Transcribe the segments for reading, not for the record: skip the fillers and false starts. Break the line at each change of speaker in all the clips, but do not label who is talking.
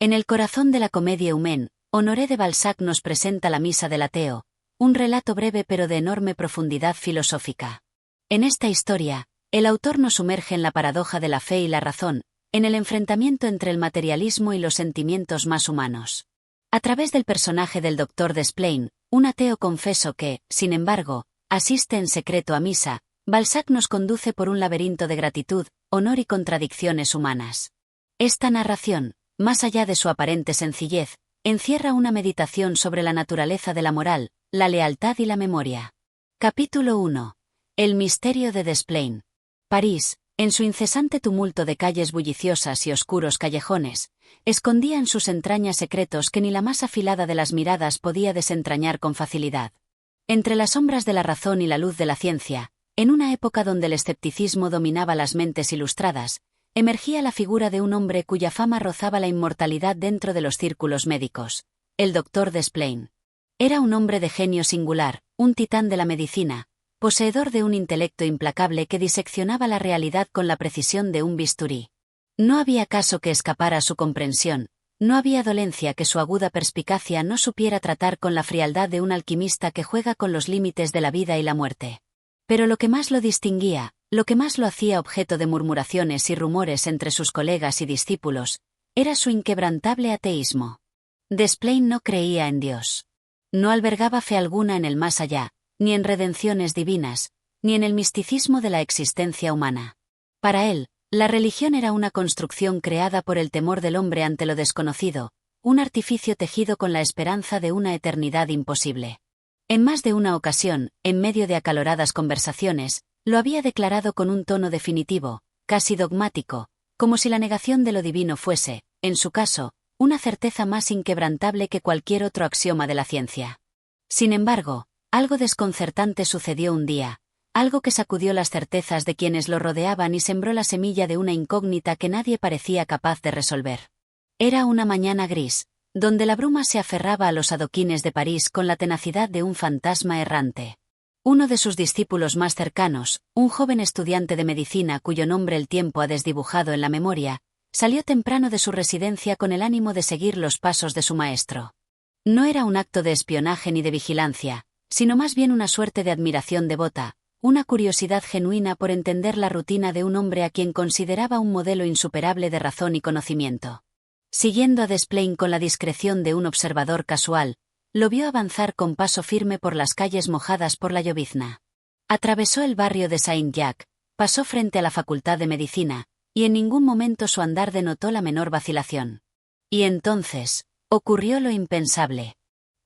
En el corazón de la comedia humaine, Honoré de Balzac nos presenta la Misa del ateo, un relato breve pero de enorme profundidad filosófica. En esta historia, el autor nos sumerge en la paradoja de la fe y la razón, en el enfrentamiento entre el materialismo y los sentimientos más humanos. A través del personaje del Dr. Desplain, un ateo confeso que, sin embargo, asiste en secreto a misa, Balzac nos conduce por un laberinto de gratitud, honor y contradicciones humanas. Esta narración, más allá de su aparente sencillez, encierra una meditación sobre la naturaleza de la moral, la lealtad y la memoria. Capítulo 1. El misterio de Desplain. París, en su incesante tumulto de calles bulliciosas y oscuros callejones, escondía en sus entrañas secretos que ni la más afilada de las miradas podía desentrañar con facilidad. Entre las sombras de la razón y la luz de la ciencia, en una época donde el escepticismo dominaba las mentes ilustradas, emergía la figura de un hombre cuya fama rozaba la inmortalidad dentro de los círculos médicos, el Dr. Desplain. Era un hombre de genio singular, un titán de la medicina, poseedor de un intelecto implacable que diseccionaba la realidad con la precisión de un bisturí. No había caso que escapara a su comprensión, no había dolencia que su aguda perspicacia no supiera tratar con la frialdad de un alquimista que juega con los límites de la vida y la muerte. Pero lo que más lo distinguía, lo que más lo hacía objeto de murmuraciones y rumores entre sus colegas y discípulos, era su inquebrantable ateísmo. Desplain no creía en Dios. No albergaba fe alguna en el más allá, ni en redenciones divinas, ni en el misticismo de la existencia humana. Para él, la religión era una construcción creada por el temor del hombre ante lo desconocido, un artificio tejido con la esperanza de una eternidad imposible. En más de una ocasión, en medio de acaloradas conversaciones, lo había declarado con un tono definitivo, casi dogmático, como si la negación de lo divino fuese, en su caso, una certeza más inquebrantable que cualquier otro axioma de la ciencia. Sin embargo, algo desconcertante sucedió un día, algo que sacudió las certezas de quienes lo rodeaban y sembró la semilla de una incógnita que nadie parecía capaz de resolver. Era una mañana gris, donde la bruma se aferraba a los adoquines de París con la tenacidad de un fantasma errante. Uno de sus discípulos más cercanos, un joven estudiante de medicina cuyo nombre el tiempo ha desdibujado en la memoria, salió temprano de su residencia con el ánimo de seguir los pasos de su maestro. No era un acto de espionaje ni de vigilancia, sino más bien una suerte de admiración devota, una curiosidad genuina por entender la rutina de un hombre a quien consideraba un modelo insuperable de razón y conocimiento. Siguiendo a Desplain con la discreción de un observador casual, lo vio avanzar con paso firme por las calles mojadas por la llovizna. Atravesó el barrio de Saint-Jacques, pasó frente a la Facultad de Medicina, y en ningún momento su andar denotó la menor vacilación. Y entonces, ocurrió lo impensable.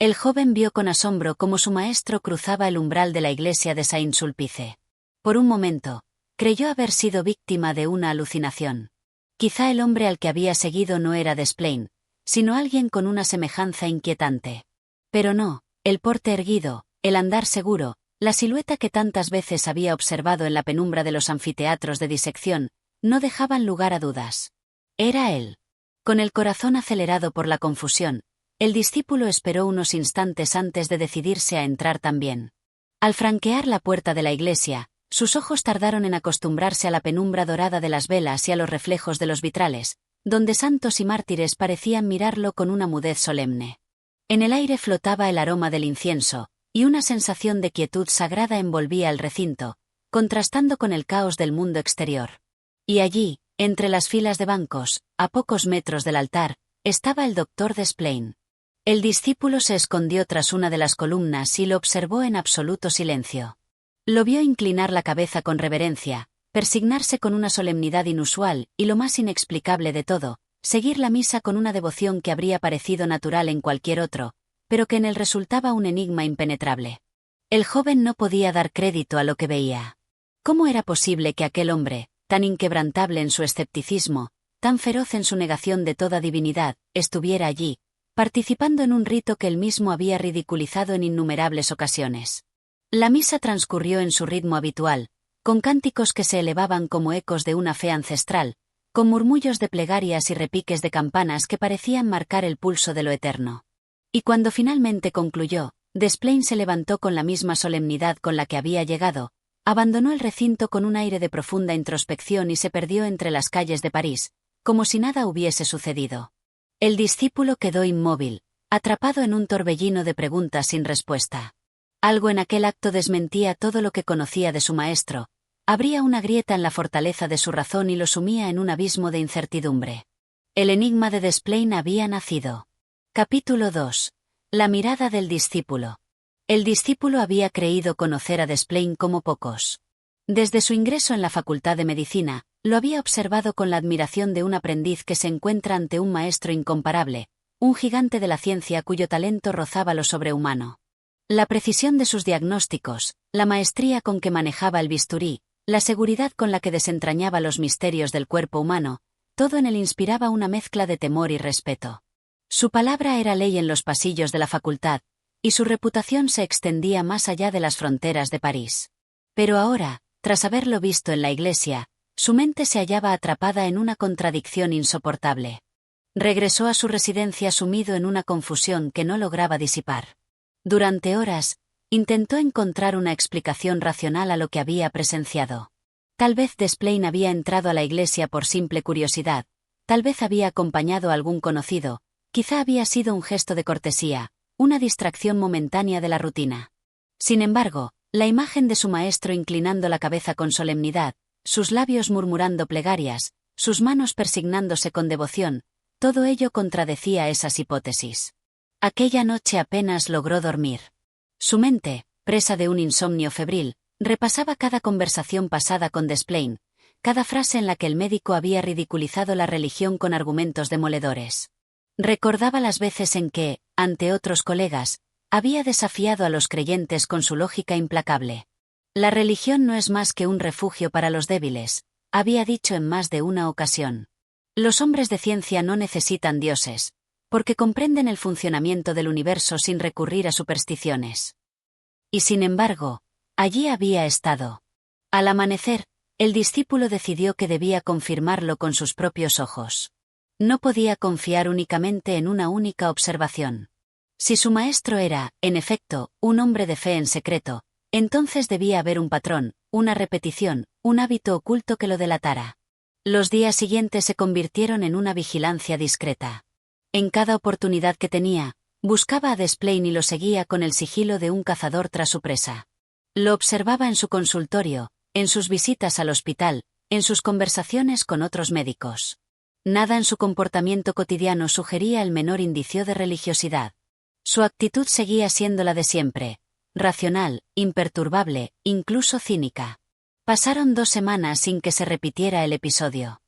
El joven vio con asombro cómo su maestro cruzaba el umbral de la iglesia de Saint-Sulpice. Por un momento, creyó haber sido víctima de una alucinación. Quizá el hombre al que había seguido no era Desplain, sino alguien con una semejanza inquietante. Pero no, el porte erguido, el andar seguro, la silueta que tantas veces había observado en la penumbra de los anfiteatros de disección, no dejaban lugar a dudas. Era él. Con el corazón acelerado por la confusión, el discípulo esperó unos instantes antes de decidirse a entrar también. Al franquear la puerta de la iglesia, sus ojos tardaron en acostumbrarse a la penumbra dorada de las velas y a los reflejos de los vitrales, donde santos y mártires parecían mirarlo con una mudez solemne. En el aire flotaba el aroma del incienso, y una sensación de quietud sagrada envolvía el recinto, contrastando con el caos del mundo exterior. Y allí, entre las filas de bancos, a pocos metros del altar, estaba el Dr. Desplain. El discípulo se escondió tras una de las columnas y lo observó en absoluto silencio. Lo vio inclinar la cabeza con reverencia, persignarse con una solemnidad inusual y lo más inexplicable de todo, seguir la misa con una devoción que habría parecido natural en cualquier otro, pero que en él resultaba un enigma impenetrable. El joven no podía dar crédito a lo que veía. ¿Cómo era posible que aquel hombre, tan inquebrantable en su escepticismo, tan feroz en su negación de toda divinidad, estuviera allí, participando en un rito que él mismo había ridiculizado en innumerables ocasiones? La misa transcurrió en su ritmo habitual, con cánticos que se elevaban como ecos de una fe ancestral, con murmullos de plegarias y repiques de campanas que parecían marcar el pulso de lo eterno. Y cuando finalmente concluyó, Desplain se levantó con la misma solemnidad con la que había llegado, abandonó el recinto con un aire de profunda introspección y se perdió entre las calles de París, como si nada hubiese sucedido. El discípulo quedó inmóvil, atrapado en un torbellino de preguntas sin respuesta. Algo en aquel acto desmentía todo lo que conocía de su maestro, abría una grieta en la fortaleza de su razón y lo sumía en un abismo de incertidumbre. El enigma de Desplain había nacido. Capítulo 2. La mirada del discípulo. El discípulo había creído conocer a Desplain como pocos. Desde su ingreso en la Facultad de Medicina, lo había observado con la admiración de un aprendiz que se encuentra ante un maestro incomparable, un gigante de la ciencia cuyo talento rozaba lo sobrehumano. La precisión de sus diagnósticos, la maestría con que manejaba el bisturí, la seguridad con la que desentrañaba los misterios del cuerpo humano, todo en él inspiraba una mezcla de temor y respeto. Su palabra era ley en los pasillos de la facultad, y su reputación se extendía más allá de las fronteras de París. Pero ahora, tras haberlo visto en la iglesia, su mente se hallaba atrapada en una contradicción insoportable. Regresó a su residencia sumido en una confusión que no lograba disipar. Durante horas, intentó encontrar una explicación racional a lo que había presenciado. Tal vez Desplain había entrado a la iglesia por simple curiosidad, tal vez había acompañado a algún conocido, quizá había sido un gesto de cortesía, una distracción momentánea de la rutina. Sin embargo, la imagen de su maestro inclinando la cabeza con solemnidad, sus labios murmurando plegarias, sus manos persignándose con devoción, todo ello contradecía esas hipótesis. Aquella noche apenas logró dormir. Su mente, presa de un insomnio febril, repasaba cada conversación pasada con Desplain, cada frase en la que el médico había ridiculizado la religión con argumentos demoledores. Recordaba las veces en que, ante otros colegas, había desafiado a los creyentes con su lógica implacable. La religión no es más que un refugio para los débiles, había dicho en más de una ocasión. Los hombres de ciencia no necesitan dioses, porque comprenden el funcionamiento del universo sin recurrir a supersticiones. Y sin embargo, allí había estado. Al amanecer, el discípulo decidió que debía confirmarlo con sus propios ojos. No podía confiar únicamente en una única observación. Si su maestro era, en efecto, un hombre de fe en secreto, entonces debía haber un patrón, una repetición, un hábito oculto que lo delatara. Los días siguientes se convirtieron en una vigilancia discreta. En cada oportunidad que tenía, buscaba a Desplain y lo seguía con el sigilo de un cazador tras su presa. Lo observaba en su consultorio, en sus visitas al hospital, en sus conversaciones con otros médicos. Nada en su comportamiento cotidiano sugería el menor indicio de religiosidad. Su actitud seguía siendo la de siempre, racional, imperturbable, incluso cínica. Pasaron 2 semanas sin que se repitiera el episodio.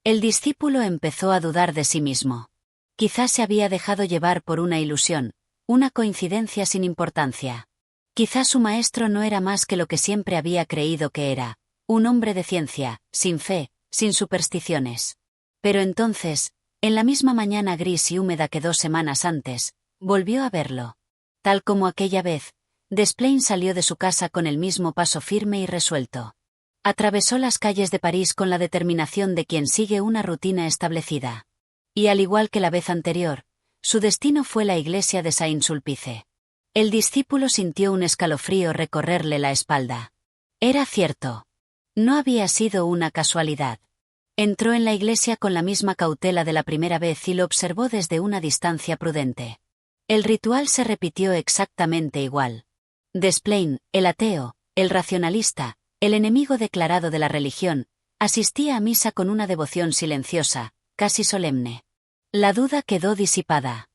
El discípulo empezó a dudar de sí mismo. Quizás se había dejado llevar por una ilusión, una coincidencia sin importancia. Quizás su maestro no era más que lo que siempre había creído que era, un hombre de ciencia, sin fe, sin supersticiones. Pero entonces, en la misma mañana gris y húmeda que 2 semanas antes, volvió a verlo. Tal como aquella vez, Desplain salió de su casa con el mismo paso firme y resuelto. Atravesó las calles de París con la determinación de quien sigue una rutina establecida. Y al igual que la vez anterior, su destino fue la iglesia de Saint-Sulpice. El discípulo sintió un escalofrío recorrerle la espalda. Era cierto. No había sido una casualidad. Entró en la iglesia con la misma cautela de la primera vez y lo observó desde una distancia prudente. El ritual se repitió exactamente igual. Desplain, el ateo, el racionalista, el enemigo declarado de la religión, asistía a misa con una devoción silenciosa, casi solemne. La duda quedó disipada.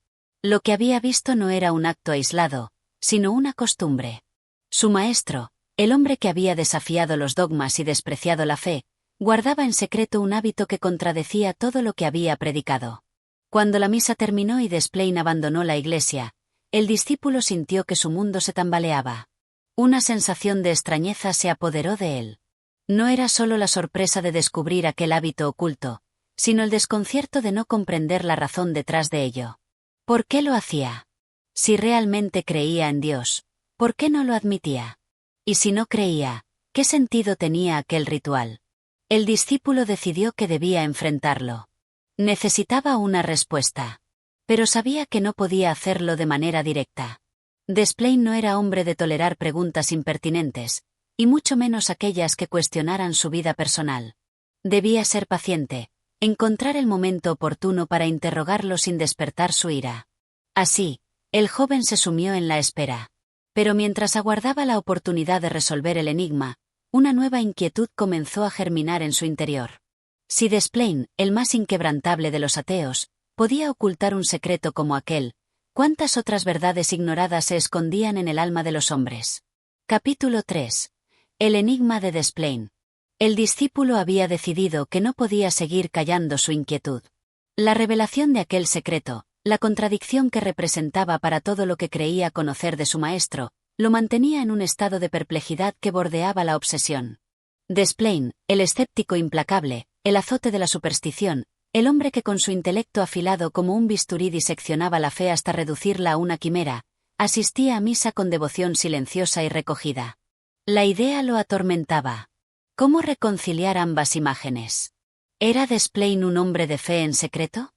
Lo que había visto no era un acto aislado, sino una costumbre. Su maestro, el hombre que había desafiado los dogmas y despreciado la fe, guardaba en secreto un hábito que contradecía todo lo que había predicado. Cuando la misa terminó y Desplain abandonó la iglesia, el discípulo sintió que su mundo se tambaleaba. Una sensación de extrañeza se apoderó de él. No era solo la sorpresa de descubrir aquel hábito oculto, sino el desconcierto de no comprender la razón detrás de ello. ¿Por qué lo hacía? Si realmente creía en Dios, ¿por qué no lo admitía? Y si no creía, ¿qué sentido tenía aquel ritual? El discípulo decidió que debía enfrentarlo. Necesitaba una respuesta. Pero sabía que no podía hacerlo de manera directa. Desplain no era hombre de tolerar preguntas impertinentes, y mucho menos aquellas que cuestionaran su vida personal. Debía ser paciente, encontrar el momento oportuno para interrogarlo sin despertar su ira. Así, el joven se sumió en la espera. Pero mientras aguardaba la oportunidad de resolver el enigma, una nueva inquietud comenzó a germinar en su interior. Si Desplain, el más inquebrantable de los ateos, podía ocultar un secreto como aquel, ¿cuántas otras verdades ignoradas se escondían en el alma de los hombres? Capítulo 3. El enigma de Desplain. El discípulo había decidido que no podía seguir callando su inquietud. La revelación de aquel secreto, la contradicción que representaba para todo lo que creía conocer de su maestro, lo mantenía en un estado de perplejidad que bordeaba la obsesión. Desplain, el escéptico implacable, el azote de la superstición, el hombre que con su intelecto afilado como un bisturí diseccionaba la fe hasta reducirla a una quimera, asistía a misa con devoción silenciosa y recogida. La idea lo atormentaba. ¿Cómo reconciliar ambas imágenes? ¿Era Desplain un hombre de fe en secreto?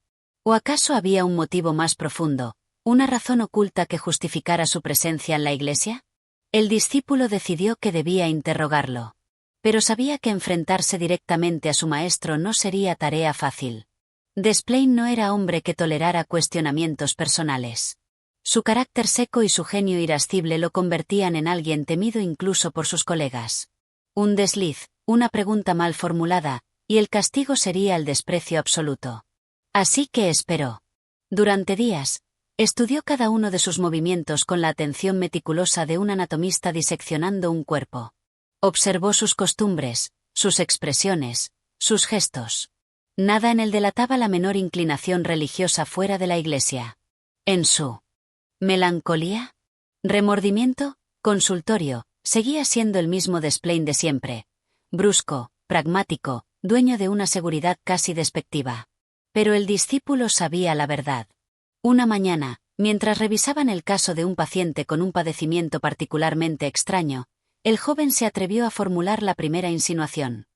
¿O acaso había un motivo más profundo, una razón oculta que justificara su presencia en la iglesia? El discípulo decidió que debía interrogarlo. Pero sabía que enfrentarse directamente a su maestro no sería tarea fácil. Desplain no era hombre que tolerara cuestionamientos personales. Su carácter seco y su genio irascible lo convertían en alguien temido incluso por sus colegas. Un desliz, una pregunta mal formulada, y el castigo sería el desprecio absoluto. Así que esperó. Durante días, estudió cada uno de sus movimientos con la atención meticulosa de un anatomista diseccionando un cuerpo. Observó sus costumbres, sus expresiones, sus gestos. Nada en él delataba la menor inclinación religiosa fuera de la iglesia. En su melancolía, remordimiento, consultorio, seguía siendo el mismo Desplain de siempre. Brusco, pragmático, dueño de una seguridad casi despectiva. Pero el discípulo sabía la verdad. Una mañana, mientras revisaban el caso de un paciente con un padecimiento particularmente extraño, el joven se atrevió a formular la primera insinuación.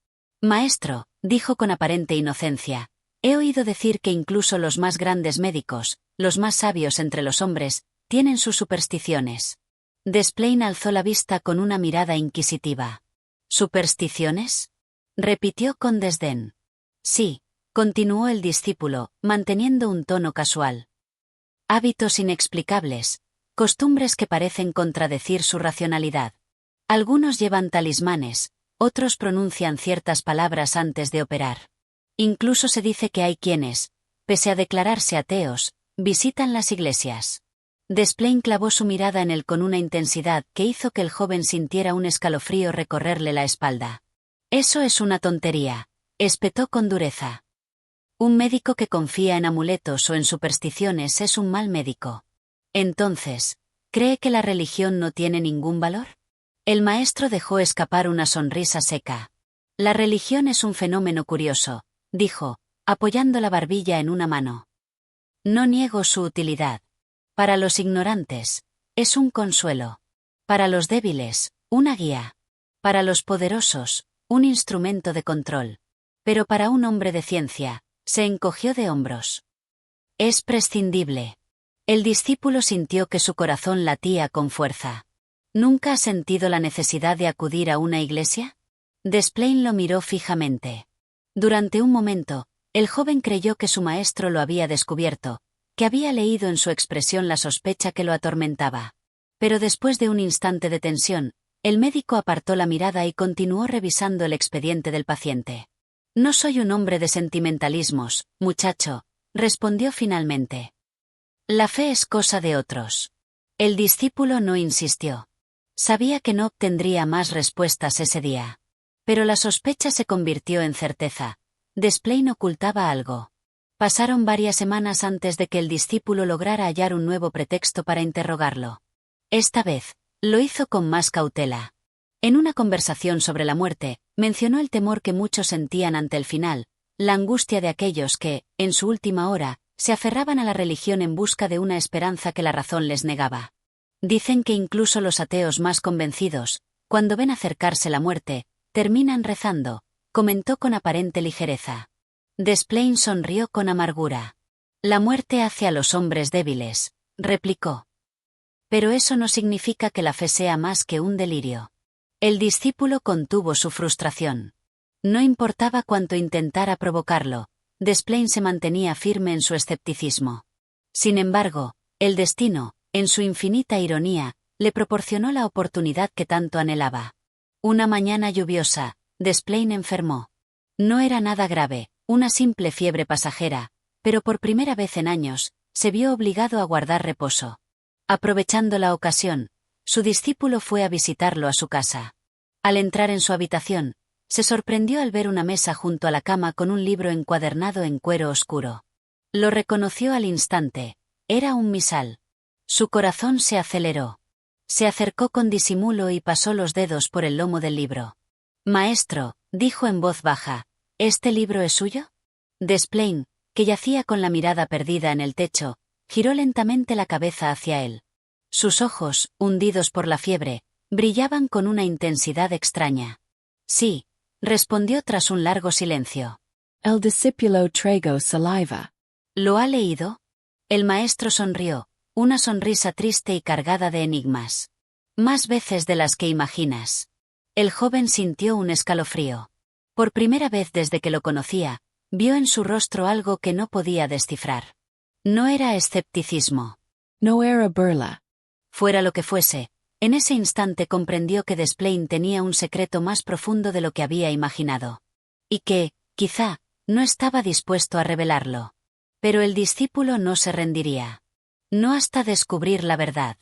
«Maestro», dijo con aparente inocencia, «he oído decir que incluso los más grandes médicos, los más sabios entre los hombres, tienen sus supersticiones». Desplain alzó la vista con una mirada inquisitiva. «¿Supersticiones?», repitió con desdén. «Sí», continuó el discípulo, manteniendo un tono casual. «Hábitos inexplicables, costumbres que parecen contradecir su racionalidad. Algunos llevan talismanes, otros pronuncian ciertas palabras antes de operar. Incluso se dice que hay quienes, pese a declararse ateos, visitan las iglesias». Desplain clavó su mirada en él con una intensidad que hizo que el joven sintiera un escalofrío recorrerle la espalda. «Eso es una tontería», espetó con dureza. «Un médico que confía en amuletos o en supersticiones es un mal médico. Entonces, ¿cree que la religión no tiene ningún valor?». El maestro dejó escapar una sonrisa seca. «La religión es un fenómeno curioso», dijo, apoyando la barbilla en una mano. «No niego su utilidad. Para los ignorantes, es un consuelo. Para los débiles, una guía. Para los poderosos, un instrumento de control. Pero para un hombre de ciencia, se encogió de hombros. Es prescindible». El discípulo sintió que su corazón latía con fuerza. «¿Nunca ha sentido la necesidad de acudir a una iglesia?». Desplain lo miró fijamente. Durante un momento, el joven creyó que su maestro lo había descubierto, que había leído en su expresión la sospecha que lo atormentaba. Pero después de un instante de tensión, el médico apartó la mirada y continuó revisando el expediente del paciente. «No soy un hombre de sentimentalismos, muchacho», respondió finalmente. «La fe es cosa de otros». El discípulo no insistió. Sabía que no obtendría más respuestas ese día. Pero la sospecha se convirtió en certeza. Desplain ocultaba algo. Pasaron varias semanas antes de que el discípulo lograra hallar un nuevo pretexto para interrogarlo. Esta vez, lo hizo con más cautela. En una conversación sobre la muerte, mencionó el temor que muchos sentían ante el final, la angustia de aquellos que, en su última hora, se aferraban a la religión en busca de una esperanza que la razón les negaba. Dicen que incluso los ateos más convencidos, cuando ven acercarse la muerte, terminan rezando, comentó con aparente ligereza. Desplain sonrió con amargura. «La muerte hace a los hombres débiles», replicó. «Pero eso no significa que la fe sea más que un delirio». El discípulo contuvo su frustración. No importaba cuánto intentara provocarlo, Desplain se mantenía firme en su escepticismo. Sin embargo, el destino, en su infinita ironía, le proporcionó la oportunidad que tanto anhelaba. Una mañana lluviosa, Desplain enfermó. No era nada grave, una simple fiebre pasajera, pero por primera vez en años, se vio obligado a guardar reposo. Aprovechando la ocasión, su discípulo fue a visitarlo a su casa. Al entrar en su habitación, se sorprendió al ver una mesa junto a la cama con un libro encuadernado en cuero oscuro. Lo reconoció al instante, era un misal. Su corazón se aceleró. Se acercó con disimulo y pasó los dedos por el lomo del libro. «Maestro», dijo en voz baja, «¿este libro es suyo?» Desplain, que yacía con la mirada perdida en el techo, giró lentamente la cabeza hacia él. Sus ojos, hundidos por la fiebre, brillaban con una intensidad extraña. «Sí», respondió tras un largo silencio.
El discípulo trago saliva.
¿Lo ha leído? El maestro sonrió, una sonrisa triste y cargada de enigmas. Más veces de las que imaginas. El joven sintió un escalofrío. Por primera vez desde que lo conocía, vio en su rostro algo que no podía descifrar. No era escepticismo.
No era burla.
Fuera lo que fuese, en ese instante comprendió que Desplain tenía un secreto más profundo de lo que había imaginado. Y que, quizá, no estaba dispuesto a revelarlo. Pero el discípulo no se rendiría. No hasta descubrir la verdad.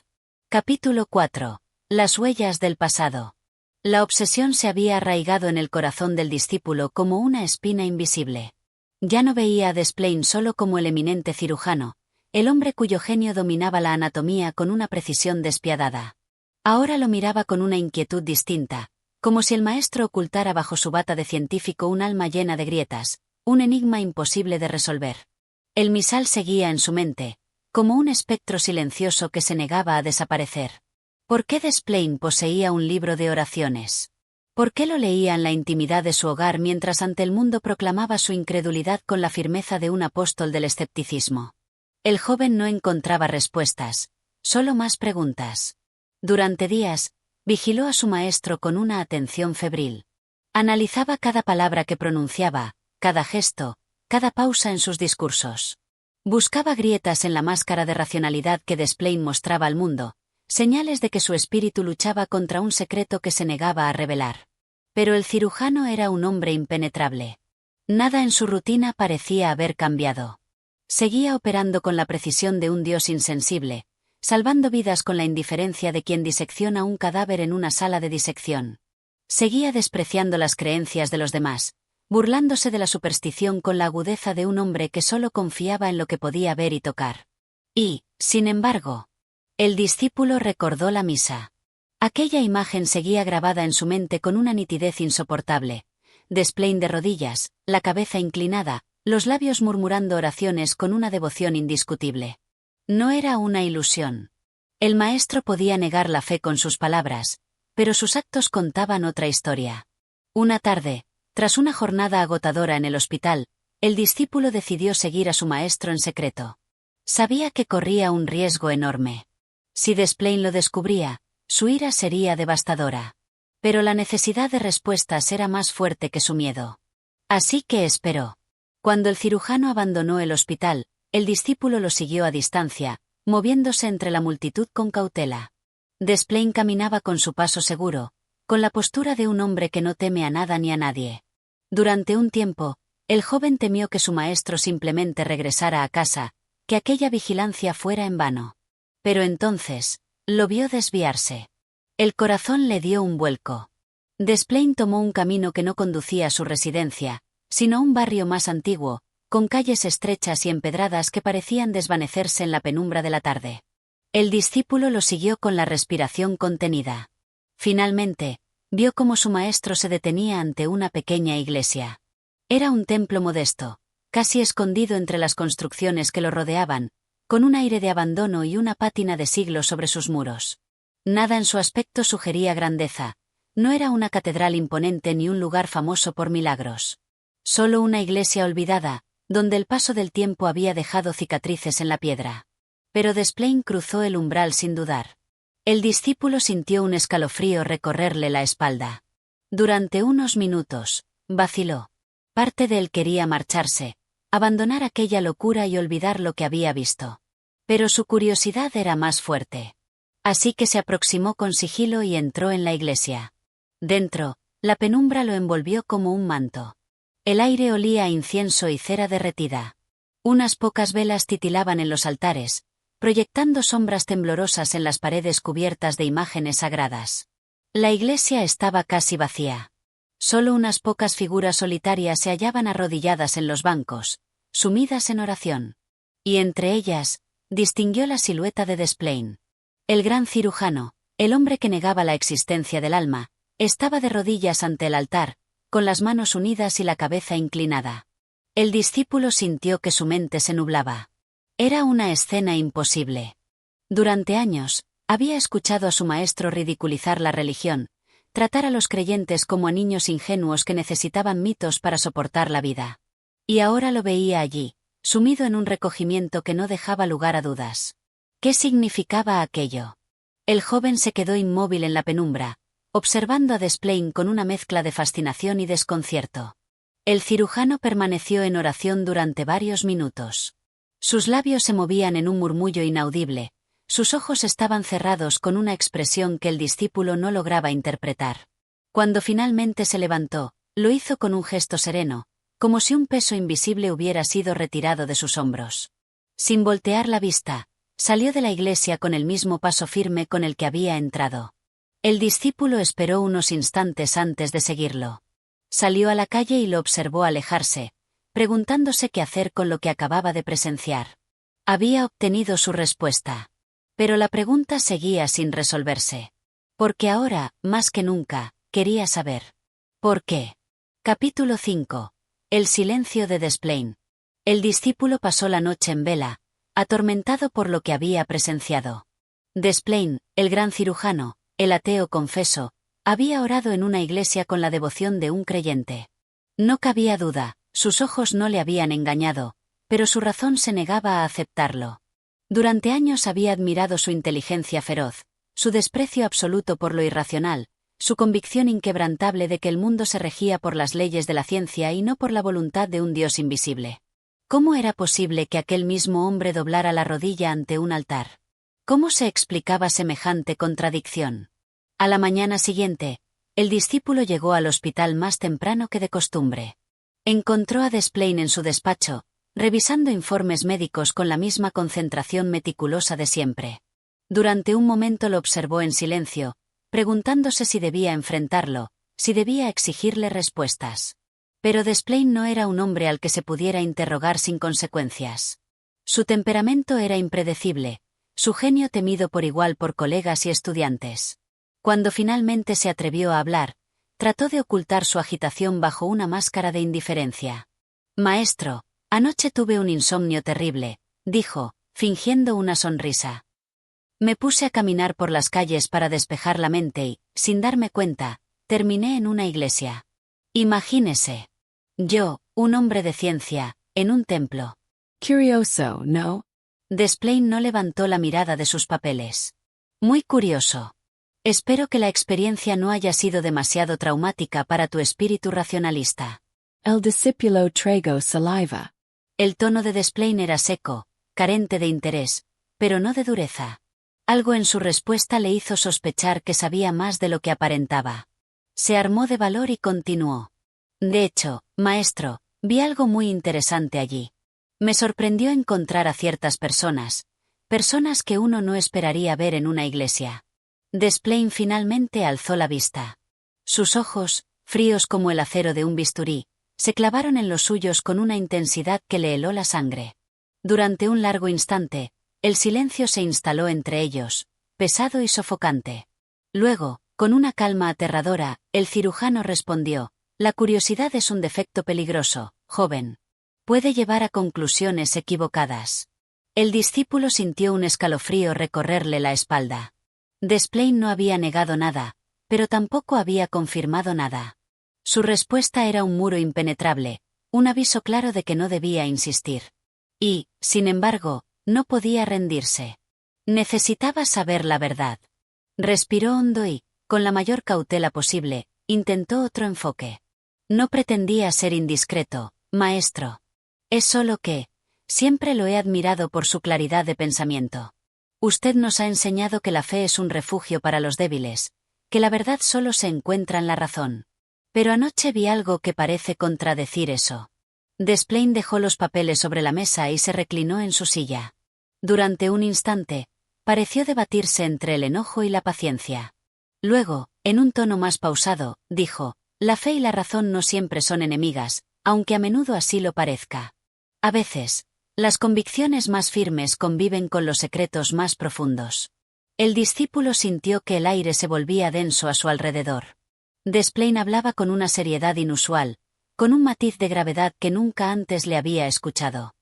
Capítulo 4. Las huellas del pasado. La obsesión se había arraigado en el corazón del discípulo como una espina invisible. Ya no veía a Desplain solo como el eminente cirujano, el hombre cuyo genio dominaba la anatomía con una precisión despiadada. Ahora lo miraba con una inquietud distinta, como si el maestro ocultara bajo su bata de científico un alma llena de grietas, un enigma imposible de resolver. El misal seguía en su mente, como un espectro silencioso que se negaba a desaparecer. ¿Por qué Desplain poseía un libro de oraciones? ¿Por qué lo leía en la intimidad de su hogar mientras ante el mundo proclamaba su incredulidad con la firmeza de un apóstol del escepticismo? El joven no encontraba respuestas, solo más preguntas. Durante días, vigiló a su maestro con una atención febril. Analizaba cada palabra que pronunciaba, cada gesto, cada pausa en sus discursos. Buscaba grietas en la máscara de racionalidad que Desplain mostraba al mundo, señales de que su espíritu luchaba contra un secreto que se negaba a revelar. Pero el cirujano era un hombre impenetrable. Nada en su rutina parecía haber cambiado. Seguía operando con la precisión de un dios insensible, salvando vidas con la indiferencia de quien disecciona un cadáver en una sala de disección. Seguía despreciando las creencias de los demás, burlándose de la superstición con la agudeza de un hombre que solo confiaba en lo que podía ver y tocar. Y, sin embargo, el discípulo recordó la misa. Aquella imagen seguía grabada en su mente con una nitidez insoportable. Desplain de rodillas, la cabeza inclinada, los labios murmurando oraciones con una devoción indiscutible. No era una ilusión. El maestro podía negar la fe con sus palabras, pero sus actos contaban otra historia. Una tarde, tras una jornada agotadora en el hospital, el discípulo decidió seguir a su maestro en secreto. Sabía que corría un riesgo enorme. Si Desplain lo descubría, su ira sería devastadora. Pero la necesidad de respuestas era más fuerte que su miedo. Así que esperó. Cuando el cirujano abandonó el hospital, el discípulo lo siguió a distancia, moviéndose entre la multitud con cautela. Desplain caminaba con su paso seguro, con la postura de un hombre que no teme a nada ni a nadie. Durante un tiempo, el joven temió que su maestro simplemente regresara a casa, que aquella vigilancia fuera en vano. Pero entonces, lo vio desviarse. El corazón le dio un vuelco. Desplain tomó un camino que no conducía a su residencia, sino a un barrio más antiguo, con calles estrechas y empedradas que parecían desvanecerse en la penumbra de la tarde. El discípulo lo siguió con la respiración contenida. Finalmente, vio cómo su maestro se detenía ante una pequeña iglesia. Era un templo modesto, casi escondido entre las construcciones que lo rodeaban, con un aire de abandono y una pátina de siglo sobre sus muros. Nada en su aspecto sugería grandeza. No era una catedral imponente ni un lugar famoso por milagros. Solo una iglesia olvidada, donde el paso del tiempo había dejado cicatrices en la piedra. Pero Desplain cruzó el umbral sin dudar. El discípulo sintió un escalofrío recorrerle la espalda. Durante unos minutos, vaciló. Parte de él quería marcharse, abandonar aquella locura y olvidar lo que había visto. Pero su curiosidad era más fuerte. Así que se aproximó con sigilo y entró en la iglesia. Dentro, la penumbra lo envolvió como un manto. El aire olía a incienso y cera derretida. Unas pocas velas titilaban en los altares, proyectando sombras temblorosas en las paredes cubiertas de imágenes sagradas. La iglesia estaba casi vacía. Solo unas pocas figuras solitarias se hallaban arrodilladas en los bancos, sumidas en oración. Y entre ellas, distinguió la silueta de Desplain. El gran cirujano, el hombre que negaba la existencia del alma, estaba de rodillas ante el altar, con las manos unidas y la cabeza inclinada. El discípulo sintió que su mente se nublaba. Era una escena imposible. Durante años, había escuchado a su maestro ridiculizar la religión, tratar a los creyentes como a niños ingenuos que necesitaban mitos para soportar la vida. Y ahora lo veía allí, sumido en un recogimiento que no dejaba lugar a dudas. ¿Qué significaba aquello? El joven se quedó inmóvil en la penumbra, observando a Desplain con una mezcla de fascinación y desconcierto. El cirujano permaneció en oración durante varios minutos. Sus labios se movían en un murmullo inaudible, sus ojos estaban cerrados con una expresión que el discípulo no lograba interpretar. Cuando finalmente se levantó, lo hizo con un gesto sereno, como si un peso invisible hubiera sido retirado de sus hombros. Sin voltear la vista, salió de la iglesia con el mismo paso firme con el que había entrado. El discípulo esperó unos instantes antes de seguirlo. Salió a la calle y lo observó alejarse, preguntándose qué hacer con lo que acababa de presenciar. Había obtenido su respuesta. Pero la pregunta seguía sin resolverse. Porque ahora, más que nunca, quería saber. ¿Por qué? Capítulo 5. El silencio de Desplain. El discípulo pasó la noche en vela, atormentado por lo que había presenciado. Desplain, el gran cirujano, el ateo confeso, había orado en una iglesia con la devoción de un creyente. No cabía duda, sus ojos no le habían engañado, pero su razón se negaba a aceptarlo. Durante años había admirado su inteligencia feroz, su desprecio absoluto por lo irracional, su convicción inquebrantable de que el mundo se regía por las leyes de la ciencia y no por la voluntad de un Dios invisible. ¿Cómo era posible que aquel mismo hombre doblara la rodilla ante un altar? ¿Cómo se explicaba semejante contradicción? A la mañana siguiente, el discípulo llegó al hospital más temprano que de costumbre. Encontró a Desplain en su despacho, revisando informes médicos con la misma concentración meticulosa de siempre. Durante un momento lo observó en silencio, preguntándose si debía enfrentarlo, si debía exigirle respuestas. Pero Desplain no era un hombre al que se pudiera interrogar sin consecuencias. Su temperamento era impredecible, su genio temido por igual por colegas y estudiantes. Cuando finalmente se atrevió a hablar, trató de ocultar su agitación bajo una máscara de indiferencia. «Maestro, anoche tuve un insomnio terrible», dijo, fingiendo una sonrisa. «Me puse a caminar por las calles para despejar la mente y, sin darme cuenta, terminé en una iglesia. Imagínese. Yo, un hombre de ciencia, en un templo».
Curioso, ¿no?
Desplain no levantó la mirada de sus papeles. «Muy curioso. Espero que la experiencia no haya sido demasiado traumática para tu espíritu racionalista».
El discípulo tragó saliva.
El tono de Desplain era seco, carente de interés, pero no de dureza. Algo en su respuesta le hizo sospechar que sabía más de lo que aparentaba. Se armó de valor y continuó. «De hecho, maestro, vi algo muy interesante allí. Me sorprendió encontrar a ciertas personas que uno no esperaría ver en una iglesia». Desplain finalmente alzó la vista. Sus ojos, fríos como el acero de un bisturí, se clavaron en los suyos con una intensidad que le heló la sangre. Durante un largo instante, el silencio se instaló entre ellos, pesado y sofocante. Luego, con una calma aterradora, el cirujano respondió: «La curiosidad es un defecto peligroso, joven. Puede llevar a conclusiones equivocadas». El discípulo sintió un escalofrío recorrerle la espalda. Desplain no había negado nada, pero tampoco había confirmado nada. Su respuesta era un muro impenetrable, un aviso claro de que no debía insistir. Y, sin embargo, no podía rendirse. Necesitaba saber la verdad. Respiró hondo y, con la mayor cautela posible, intentó otro enfoque. «No pretendía ser indiscreto, maestro. Es solo que, siempre lo he admirado por su claridad de pensamiento. Usted nos ha enseñado que la fe es un refugio para los débiles, que la verdad solo se encuentra en la razón. Pero anoche vi algo que parece contradecir eso. Desplain dejó los papeles sobre la mesa y se reclinó en su silla. Durante un instante, pareció debatirse entre el enojo y la paciencia. Luego, en un tono más pausado, dijo: la fe y la razón no siempre son enemigas, aunque a menudo así lo parezca. A veces, las convicciones más firmes conviven con los secretos más profundos. El discípulo sintió que el aire se volvía denso a su alrededor. Desplain hablaba con una seriedad inusual, con un matiz de gravedad que nunca antes le había escuchado.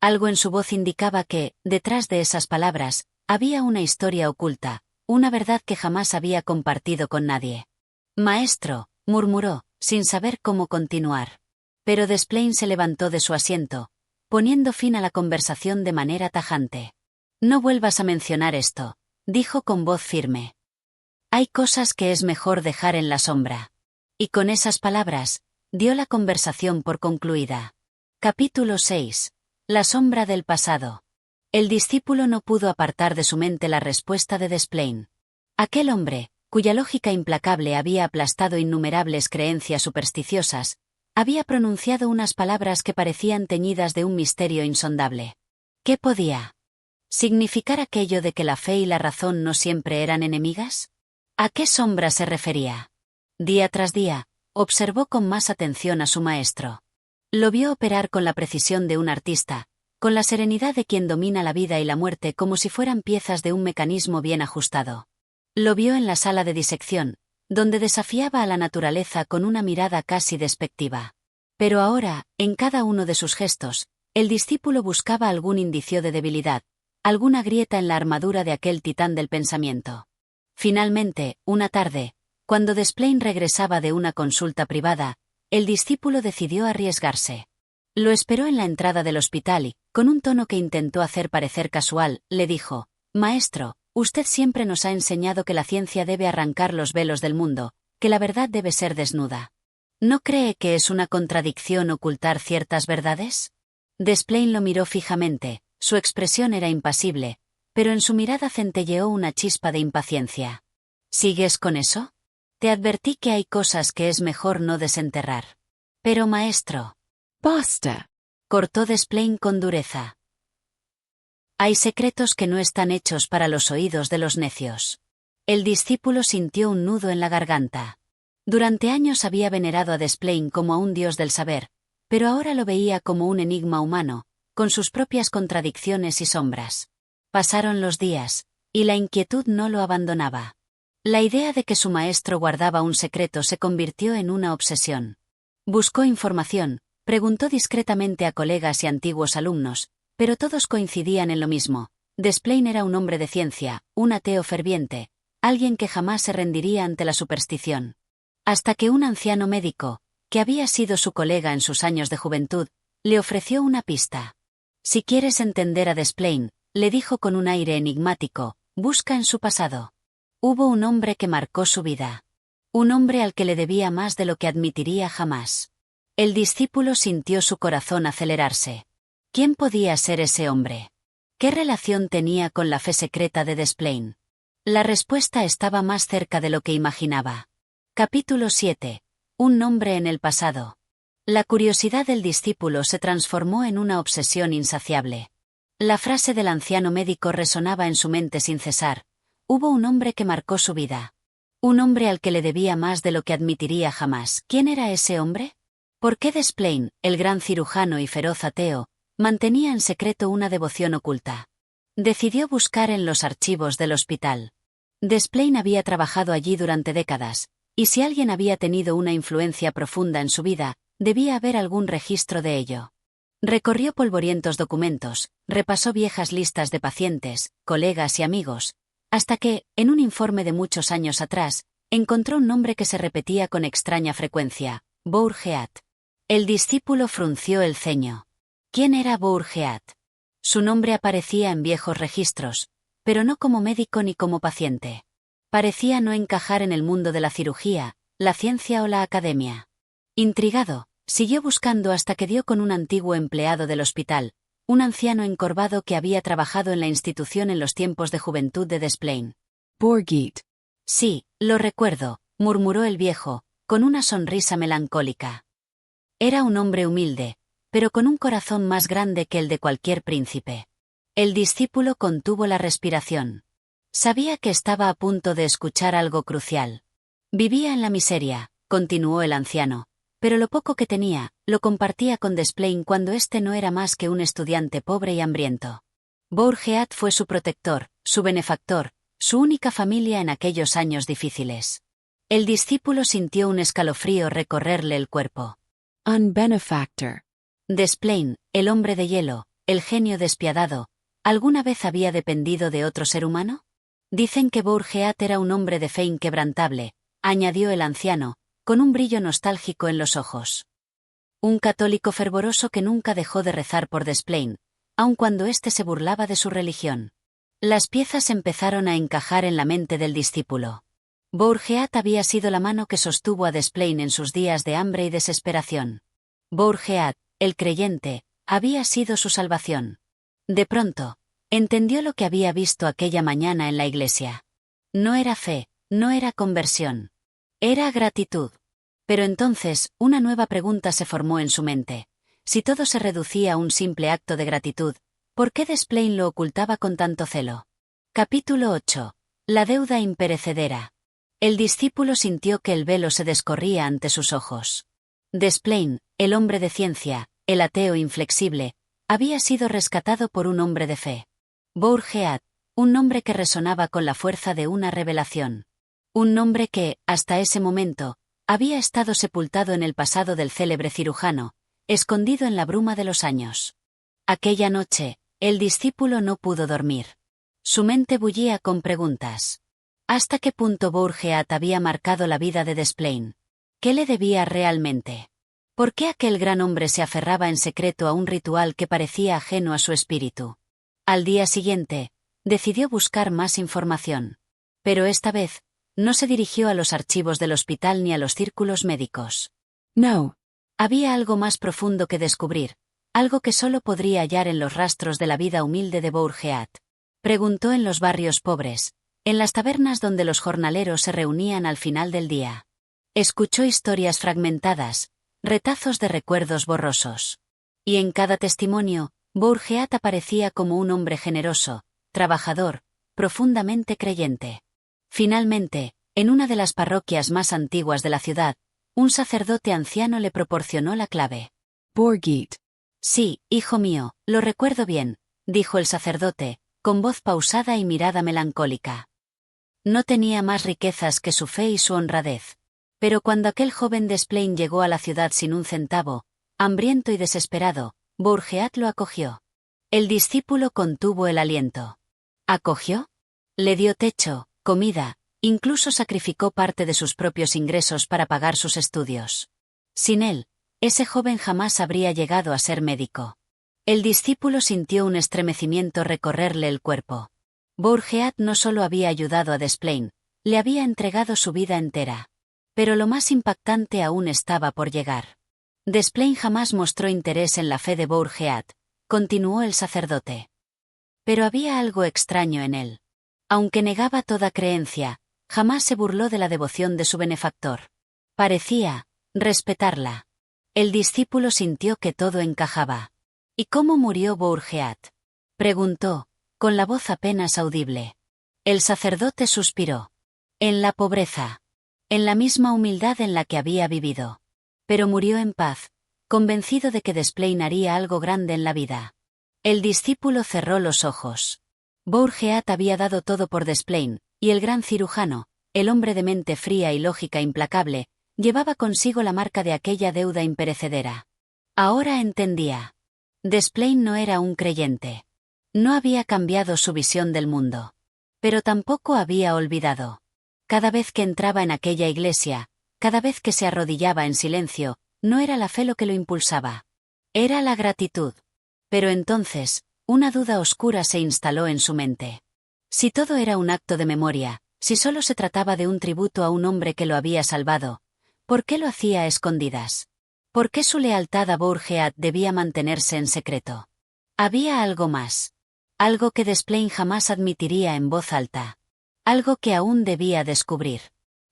Algo en su voz indicaba que, detrás de esas palabras, había una historia oculta, una verdad que jamás había compartido con nadie. Maestro, murmuró, sin saber cómo continuar. Pero Desplain se levantó de su asiento, poniendo fin a la conversación de manera tajante. No vuelvas a mencionar esto, dijo con voz firme. Hay cosas que es mejor dejar en la sombra. Y con esas palabras, dio la conversación por concluida. Capítulo 6. La sombra del pasado. El discípulo no pudo apartar de su mente la respuesta de Desplain. Aquel hombre, cuya lógica implacable había aplastado innumerables creencias supersticiosas, había pronunciado unas palabras que parecían teñidas de un misterio insondable. ¿Qué podía significar aquello de que la fe y la razón no siempre eran enemigas? ¿A qué sombra se refería? Día tras día, observó con más atención a su maestro. Lo vio operar con la precisión de un artista, con la serenidad de quien domina la vida y la muerte como si fueran piezas de un mecanismo bien ajustado. Lo vio en la sala de disección, donde desafiaba a la naturaleza con una mirada casi despectiva. Pero ahora, en cada uno de sus gestos, el discípulo buscaba algún indicio de debilidad, alguna grieta en la armadura de aquel titán del pensamiento. Finalmente, una tarde, cuando Desplain regresaba de una consulta privada, el discípulo decidió arriesgarse. Lo esperó en la entrada del hospital y, con un tono que intentó hacer parecer casual, le dijo: Maestro, usted siempre nos ha enseñado que la ciencia debe arrancar los velos del mundo, que la verdad debe ser desnuda. ¿No cree que es una contradicción ocultar ciertas verdades? Desplain lo miró fijamente, su expresión era impasible, pero en su mirada centelleó una chispa de impaciencia. ¿Sigues con eso? Te advertí que hay cosas que es mejor no desenterrar. Pero maestro.
Basta.
Cortó Desplain con dureza. Hay secretos que no están hechos para los oídos de los necios. El discípulo sintió un nudo en la garganta. Durante años había venerado a Desplain como a un dios del saber, pero ahora lo veía como un enigma humano, con sus propias contradicciones y sombras. Pasaron los días, y la inquietud no lo abandonaba. La idea de que su maestro guardaba un secreto se convirtió en una obsesión. Buscó información, preguntó discretamente a colegas y antiguos alumnos, pero todos coincidían en lo mismo: Desplain era un hombre de ciencia, un ateo ferviente, alguien que jamás se rendiría ante la superstición. Hasta que un anciano médico, que había sido su colega en sus años de juventud, le ofreció una pista. Si quieres entender a Desplain, le dijo con un aire enigmático, busca en su pasado. Hubo un hombre que marcó su vida. Un hombre al que le debía más de lo que admitiría jamás. El discípulo sintió su corazón acelerarse. ¿Quién podía ser ese hombre? ¿Qué relación tenía con la fe secreta de Desplain? La respuesta estaba más cerca de lo que imaginaba. Capítulo 7. Un nombre en el pasado. La curiosidad del discípulo se transformó en una obsesión insaciable. La frase del anciano médico resonaba en su mente sin cesar. Hubo un hombre que marcó su vida. Un hombre al que le debía más de lo que admitiría jamás. ¿Quién era ese hombre? ¿Por qué Desplain, el gran cirujano y feroz ateo, mantenía en secreto una devoción oculta? Decidió buscar en los archivos del hospital. Desplain había trabajado allí durante décadas, y si alguien había tenido una influencia profunda en su vida, debía haber algún registro de ello. Recorrió polvorientos documentos, repasó viejas listas de pacientes, colegas y amigos, hasta que, en un informe de muchos años atrás, encontró un nombre que se repetía con extraña frecuencia: Bourgeat. El discípulo frunció el ceño. ¿Quién era Bourgeat? Su nombre aparecía en viejos registros, pero no como médico ni como paciente. Parecía no encajar en el mundo de la cirugía, la ciencia o la academia. Intrigado, Siguió buscando hasta que dio con un antiguo empleado del hospital, un anciano encorvado que había trabajado en la institución en los tiempos de juventud de Desplain.
Borgit.
Sí, lo recuerdo, murmuró el viejo, con una sonrisa melancólica. Era un hombre humilde, pero con un corazón más grande que el de cualquier príncipe. El discípulo contuvo la respiración. Sabía que estaba a punto de escuchar algo crucial. Vivía en la miseria, continuó el anciano, pero lo poco que tenía, lo compartía con Desplain cuando éste no era más que un estudiante pobre y hambriento. Bourgeat fue su protector, su benefactor, su única familia en aquellos años difíciles. El discípulo sintió un escalofrío recorrerle el cuerpo.
Un benefactor.
Desplain, el hombre de hielo, el genio despiadado, ¿alguna vez había dependido de otro ser humano? Dicen que Bourgeat era un hombre de fe inquebrantable, añadió el anciano, con un brillo nostálgico en los ojos. Un católico fervoroso que nunca dejó de rezar por Desplain, aun cuando éste se burlaba de su religión. Las piezas empezaron a encajar en la mente del discípulo. Bourgeat había sido la mano que sostuvo a Desplain en sus días de hambre y desesperación. Bourgeat, el creyente, había sido su salvación. De pronto, entendió lo que había visto aquella mañana en la iglesia. No era fe, no era conversión. Era gratitud. Pero entonces, una nueva pregunta se formó en su mente. Si todo se reducía a un simple acto de gratitud, ¿por qué Desplain lo ocultaba con tanto celo? Capítulo 8. La deuda imperecedera. El discípulo sintió que el velo se descorría ante sus ojos. Desplain, el hombre de ciencia, el ateo inflexible, había sido rescatado por un hombre de fe. Bourgeat, un nombre que resonaba con la fuerza de una revelación. Un nombre que, hasta ese momento, había estado sepultado en el pasado del célebre cirujano, escondido en la bruma de los años. Aquella noche, el discípulo no pudo dormir. Su mente bullía con preguntas. ¿Hasta qué punto Bourgeat había marcado la vida de Desplain? ¿Qué le debía realmente? ¿Por qué aquel gran hombre se aferraba en secreto a un ritual que parecía ajeno a su espíritu? Al día siguiente, decidió buscar más información. Pero esta vez, no se dirigió a los archivos del hospital ni a los círculos médicos.
No.
Había algo más profundo que descubrir, algo que solo podría hallar en los rastros de la vida humilde de Bourgeat. Preguntó en los barrios pobres, en las tabernas donde los jornaleros se reunían al final del día. Escuchó historias fragmentadas, retazos de recuerdos borrosos. Y en cada testimonio, Bourgeat aparecía como un hombre generoso, trabajador, profundamente creyente. Finalmente, en una de las parroquias más antiguas de la ciudad, un sacerdote anciano le proporcionó la clave.
Borgit.
Sí, hijo mío, lo recuerdo bien, dijo el sacerdote, con voz pausada y mirada melancólica. No tenía más riquezas que su fe y su honradez. Pero cuando aquel joven Desplain llegó a la ciudad sin un centavo, hambriento y desesperado, Bourgeat lo acogió. El discípulo contuvo el aliento. ¿Acogió? Le dio techo, comida, incluso sacrificó parte de sus propios ingresos para pagar sus estudios. Sin él, ese joven jamás habría llegado a ser médico. El discípulo sintió un estremecimiento recorrerle el cuerpo. Bourgeat no solo había ayudado a Desplain, le había entregado su vida entera. Pero lo más impactante aún estaba por llegar. Desplain jamás mostró interés en la fe de Bourgeat, continuó el sacerdote. Pero había algo extraño en él. Aunque negaba toda creencia, jamás se burló de la devoción de su benefactor. Parecía respetarla. El discípulo sintió que todo encajaba. ¿Y cómo murió Bourgeat?, preguntó, con la voz apenas audible. El sacerdote suspiró. En la pobreza. En la misma humildad en la que había vivido. Pero murió en paz, convencido de que Desplain haría algo grande en la vida. El discípulo cerró los ojos. Bourgeat había dado todo por Desplain, y el gran cirujano, el hombre de mente fría y lógica implacable, llevaba consigo la marca de aquella deuda imperecedera. Ahora entendía. Desplain no era un creyente. No había cambiado su visión del mundo. Pero tampoco había olvidado. Cada vez que entraba en aquella iglesia, cada vez que se arrodillaba en silencio, no era la fe lo que lo impulsaba. Era la gratitud. Pero entonces, una duda oscura se instaló en su mente. Si todo era un acto de memoria, si solo se trataba de un tributo a un hombre que lo había salvado, ¿por qué lo hacía a escondidas? ¿Por qué su lealtad a Bourgeat debía mantenerse en secreto? Había algo más. Algo que Desplain jamás admitiría en voz alta. Algo que aún debía descubrir.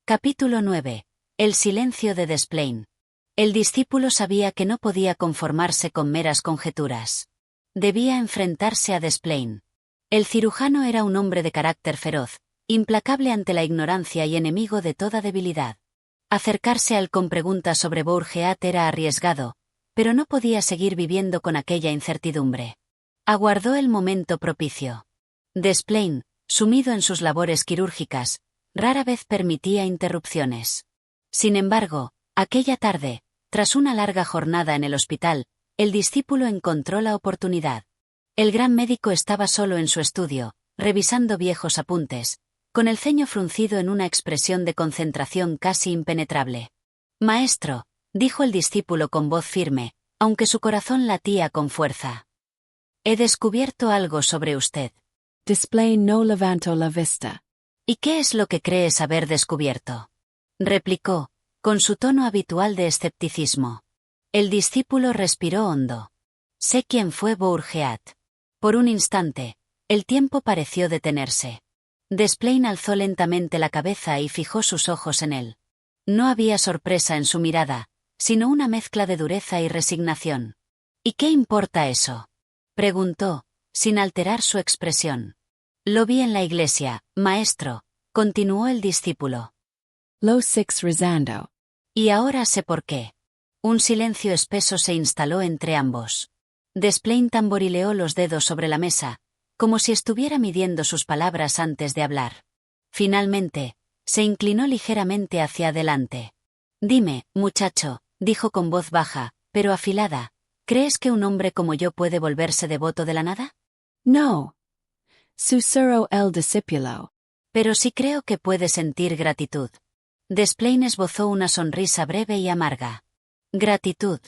Capítulo 9. El silencio de Desplain. El discípulo sabía que no podía conformarse con meras conjeturas. Debía enfrentarse a Desplain. El cirujano era un hombre de carácter feroz, implacable ante la ignorancia y enemigo de toda debilidad. Acercarse a él con preguntas sobre Bourgeat era arriesgado, pero no podía seguir viviendo con aquella incertidumbre. Aguardó el momento propicio. Desplain, sumido en sus labores quirúrgicas, rara vez permitía interrupciones. Sin embargo, aquella tarde, tras una larga jornada en el hospital, el discípulo encontró la oportunidad. El gran médico estaba solo en su estudio, revisando viejos apuntes, con el ceño fruncido en una expresión de concentración casi impenetrable. «Maestro», dijo el discípulo con voz firme, aunque su corazón latía con fuerza. «He descubierto algo sobre usted».
Desplain no levantó la vista.
«¿Y qué es lo que crees haber descubierto?», replicó, con su tono habitual de escepticismo. El discípulo respiró hondo. «Sé quién fue Bourgeat». Por un instante, el tiempo pareció detenerse. Desplain alzó lentamente la cabeza y fijó sus ojos en él. No había sorpresa en su mirada, sino una mezcla de dureza y resignación. «¿Y qué importa eso?», preguntó, sin alterar su expresión. «Lo vi en la iglesia, maestro», continuó el discípulo.
Lo six rezando.
«Y ahora sé por qué». Un silencio espeso se instaló entre ambos. Desplain tamborileó los dedos sobre la mesa, como si estuviera midiendo sus palabras antes de hablar. Finalmente, se inclinó ligeramente hacia adelante. «Dime, muchacho», dijo con voz baja, pero afilada, «¿crees que un hombre como yo puede volverse devoto de la nada?».
No. Susurró el discípulo.
«Pero sí creo que puede sentir gratitud». Desplain esbozó una sonrisa breve y amarga. «Gratitud.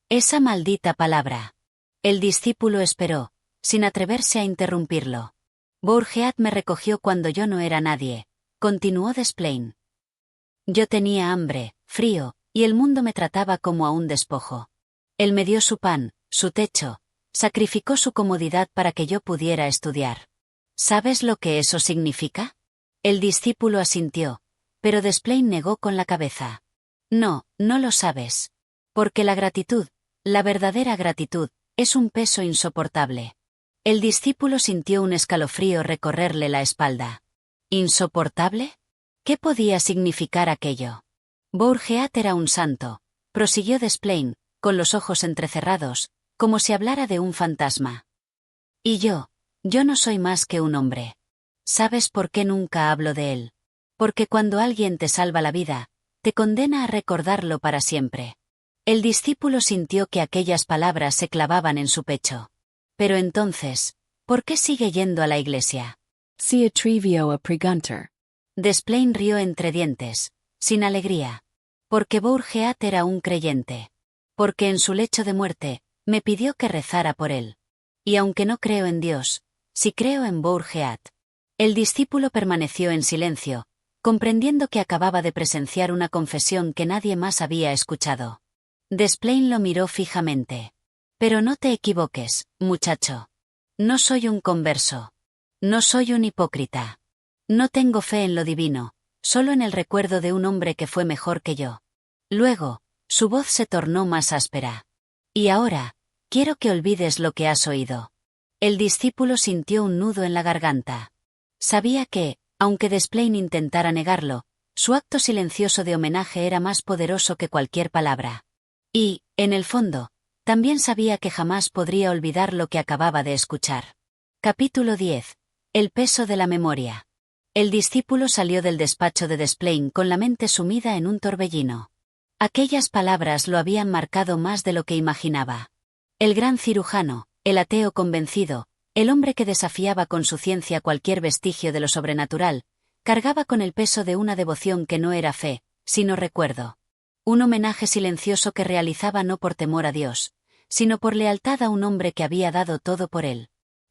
Esa maldita palabra». El discípulo esperó, sin atreverse a interrumpirlo. «Bourgeat me recogió cuando yo no era nadie», continuó Desplain. «Yo tenía hambre, frío, y el mundo me trataba como a un despojo. Él me dio su pan, su techo, sacrificó su comodidad para que yo pudiera estudiar. ¿Sabes lo que eso significa?». El discípulo asintió, pero Desplain negó con la cabeza. «No, no lo sabes. Porque la gratitud, la verdadera gratitud, es un peso insoportable». El discípulo sintió un escalofrío recorrerle la espalda. ¿Insoportable? ¿Qué podía significar aquello? Bourgeat era un santo, prosiguió Desplain, con los ojos entrecerrados, como si hablara de un fantasma. Y yo no soy más que un hombre. ¿Sabes por qué nunca hablo de él? Porque cuando alguien te salva la vida, te condena a recordarlo para siempre. El discípulo sintió que aquellas palabras se clavaban en su pecho. Pero entonces, ¿por qué sigue yendo a la iglesia?
Se atrevió a preguntar.
Desplain rió entre dientes, sin alegría. Porque Bourgeat era un creyente. Porque en su lecho de muerte, me pidió que rezara por él. Y aunque no creo en Dios, sí creo en Bourgeat. El discípulo permaneció en silencio, comprendiendo que acababa de presenciar una confesión que nadie más había escuchado. Desplain lo miró fijamente. «Pero no te equivoques, muchacho. No soy un converso. No soy un hipócrita. No tengo fe en lo divino, solo en el recuerdo de un hombre que fue mejor que yo». Luego, su voz se tornó más áspera. «Y ahora, quiero que olvides lo que has oído». El discípulo sintió un nudo en la garganta. Sabía que, aunque Desplain intentara negarlo, su acto silencioso de homenaje era más poderoso que cualquier palabra. Y, en el fondo, también sabía que jamás podría olvidar lo que acababa de escuchar. Capítulo 10. El peso de la memoria. El discípulo salió del despacho de Desplain con la mente sumida en un torbellino. Aquellas palabras lo habían marcado más de lo que imaginaba. El gran cirujano, el ateo convencido, el hombre que desafiaba con su ciencia cualquier vestigio de lo sobrenatural, cargaba con el peso de una devoción que no era fe, sino recuerdo. Un homenaje silencioso que realizaba no por temor a Dios, sino por lealtad a un hombre que había dado todo por él.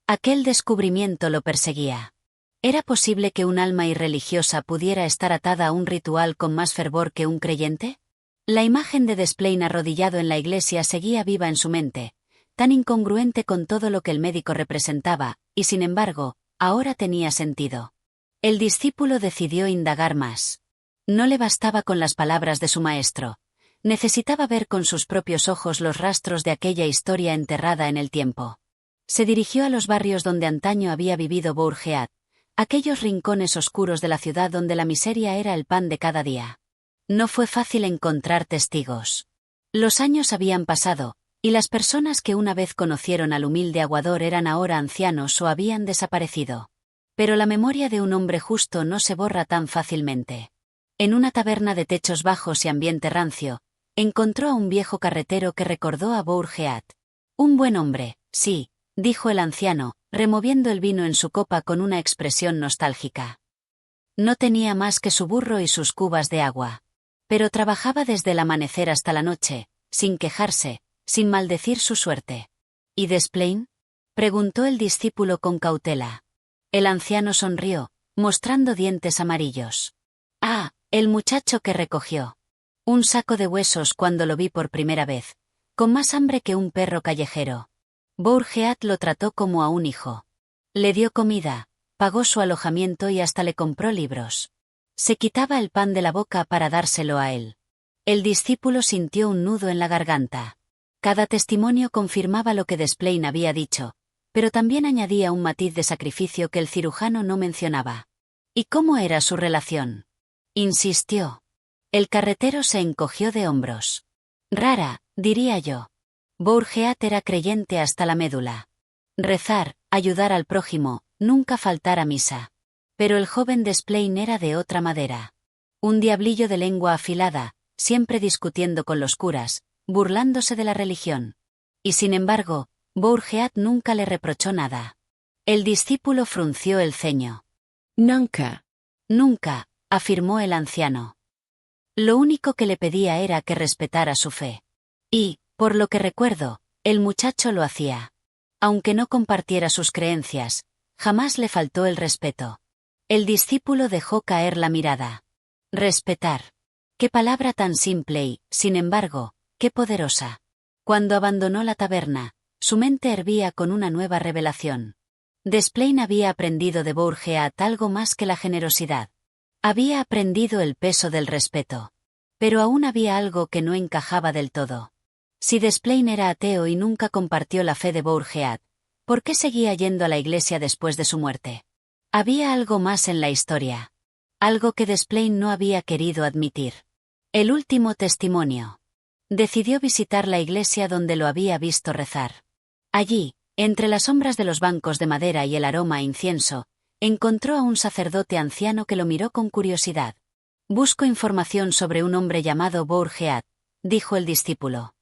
Aquel descubrimiento lo perseguía. ¿Era posible que un alma irreligiosa pudiera estar atada a un ritual con más fervor que un creyente? La imagen de Desplain arrodillado en la iglesia seguía viva en su mente, tan incongruente con todo lo que el médico representaba, y sin embargo, ahora tenía sentido. El discípulo decidió indagar más. No le bastaba con las palabras de su maestro. Necesitaba ver con sus propios ojos los rastros de aquella historia enterrada en el tiempo. Se dirigió a los barrios donde antaño había vivido Bourgeat, aquellos rincones oscuros de la ciudad donde la miseria era el pan de cada día. No fue fácil encontrar testigos. Los años habían pasado, y las personas que una vez conocieron al humilde aguador eran ahora ancianos o habían desaparecido. Pero la memoria de un hombre justo no se borra tan fácilmente. En una taberna de techos bajos y ambiente rancio, encontró a un viejo carretero que recordó a Bourgeat. Un buen hombre, sí, dijo el anciano, removiendo el vino en su copa con una expresión nostálgica. No tenía más que su burro y sus cubas de agua. Pero trabajaba desde el amanecer hasta la noche, sin quejarse, sin maldecir su suerte. ¿Y Desplain?, preguntó el discípulo con cautela. El anciano sonrió, mostrando dientes amarillos. Ah, el muchacho que recogió un saco de huesos cuando lo vi por primera vez, con más hambre que un perro callejero. Bourgeat lo trató como a un hijo. Le dio comida, pagó su alojamiento y hasta le compró libros. Se quitaba el pan de la boca para dárselo a él. El discípulo sintió un nudo en la garganta. Cada testimonio confirmaba lo que Desplain había dicho, pero también añadía un matiz de sacrificio que el cirujano no mencionaba. ¿Y cómo era su relación?, insistió. El carretero se encogió de hombros. Rara, diría yo. Bourgeat era creyente hasta la médula. Rezar, ayudar al prójimo, nunca faltar a misa. Pero el joven Desplain era de otra madera. Un diablillo de lengua afilada, siempre discutiendo con los curas, burlándose de la religión. Y sin embargo, Bourgeat nunca le reprochó nada. El discípulo frunció el ceño.
Nunca.
Nunca, afirmó el anciano. Lo único que le pedía era que respetara su fe. Y, por lo que recuerdo, el muchacho lo hacía. Aunque no compartiera sus creencias, jamás le faltó el respeto. El discípulo dejó caer la mirada. Respetar. Qué palabra tan simple y, sin embargo, qué poderosa. Cuando abandonó la taberna, su mente hervía con una nueva revelación. Desplain había aprendido de Bourgeat algo más que la generosidad. Había aprendido el peso del respeto. Pero aún había algo que no encajaba del todo. Si Desplain era ateo y nunca compartió la fe de Bourgeat, ¿por qué seguía yendo a la iglesia después de su muerte? Había algo más en la historia. Algo que Desplain no había querido admitir. El último testimonio. Decidió visitar la iglesia donde lo había visto rezar. Allí, entre las sombras de los bancos de madera y el aroma a incienso, encontró a un sacerdote anciano que lo miró con curiosidad. Busco información sobre un hombre llamado Bourgeat, dijo el discípulo.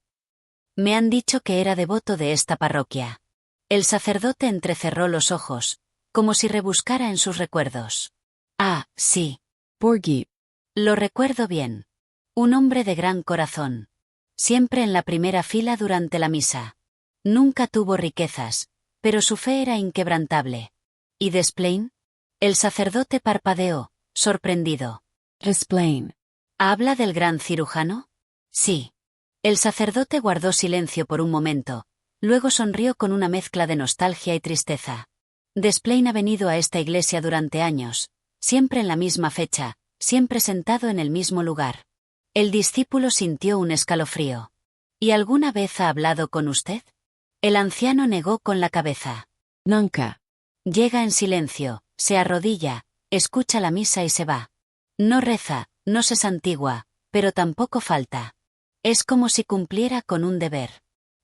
Me han dicho que era devoto de esta parroquia. El sacerdote entrecerró los ojos, como si rebuscara en sus recuerdos. Ah, sí.
Bourgeat.
Lo recuerdo bien. Un hombre de gran corazón. Siempre en la primera fila durante la misa. Nunca tuvo riquezas, pero su fe era inquebrantable. ¿Y Desplain? El sacerdote parpadeó, sorprendido.
Desplain.
¿Habla del gran cirujano? Sí. El sacerdote guardó silencio por un momento, luego sonrió con una mezcla de nostalgia y tristeza. Desplain ha venido a esta iglesia durante años, siempre en la misma fecha, siempre sentado en el mismo lugar. El discípulo sintió un escalofrío. ¿Y alguna vez ha hablado con usted? El anciano negó con la cabeza.
Nunca.
Llega en silencio, se arrodilla, escucha la misa y se va. No reza, no se santigua, pero tampoco falta. Es como si cumpliera con un deber.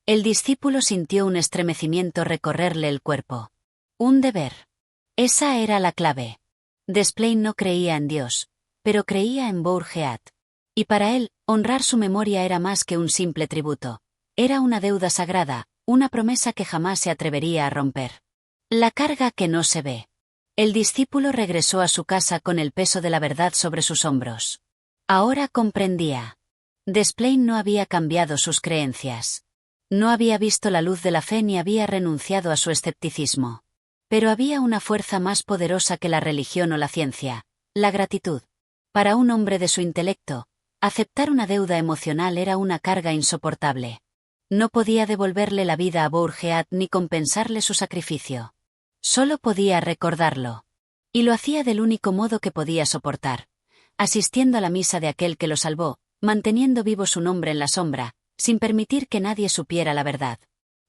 El discípulo sintió un estremecimiento recorrerle el cuerpo. Un deber. Esa era la clave. Desplain no creía en Dios, pero creía en Bourgeat. Y para él, honrar su memoria era más que un simple tributo. Era una deuda sagrada, una promesa que jamás se atrevería a romper. La carga que no se ve. El discípulo regresó a su casa con el peso de la verdad sobre sus hombros. Ahora comprendía. Desplain no había cambiado sus creencias. No había visto la luz de la fe ni había renunciado a su escepticismo. Pero había una fuerza más poderosa que la religión o la ciencia, la gratitud. Para un hombre de su intelecto, Aceptar una deuda emocional era una carga insoportable. No podía devolverle la vida a Bourgeat ni compensarle su sacrificio. Solo podía recordarlo. Y lo hacía del único modo que podía soportar. Asistiendo a la misa de aquel que lo salvó, manteniendo vivo su nombre en la sombra, sin permitir que nadie supiera la verdad.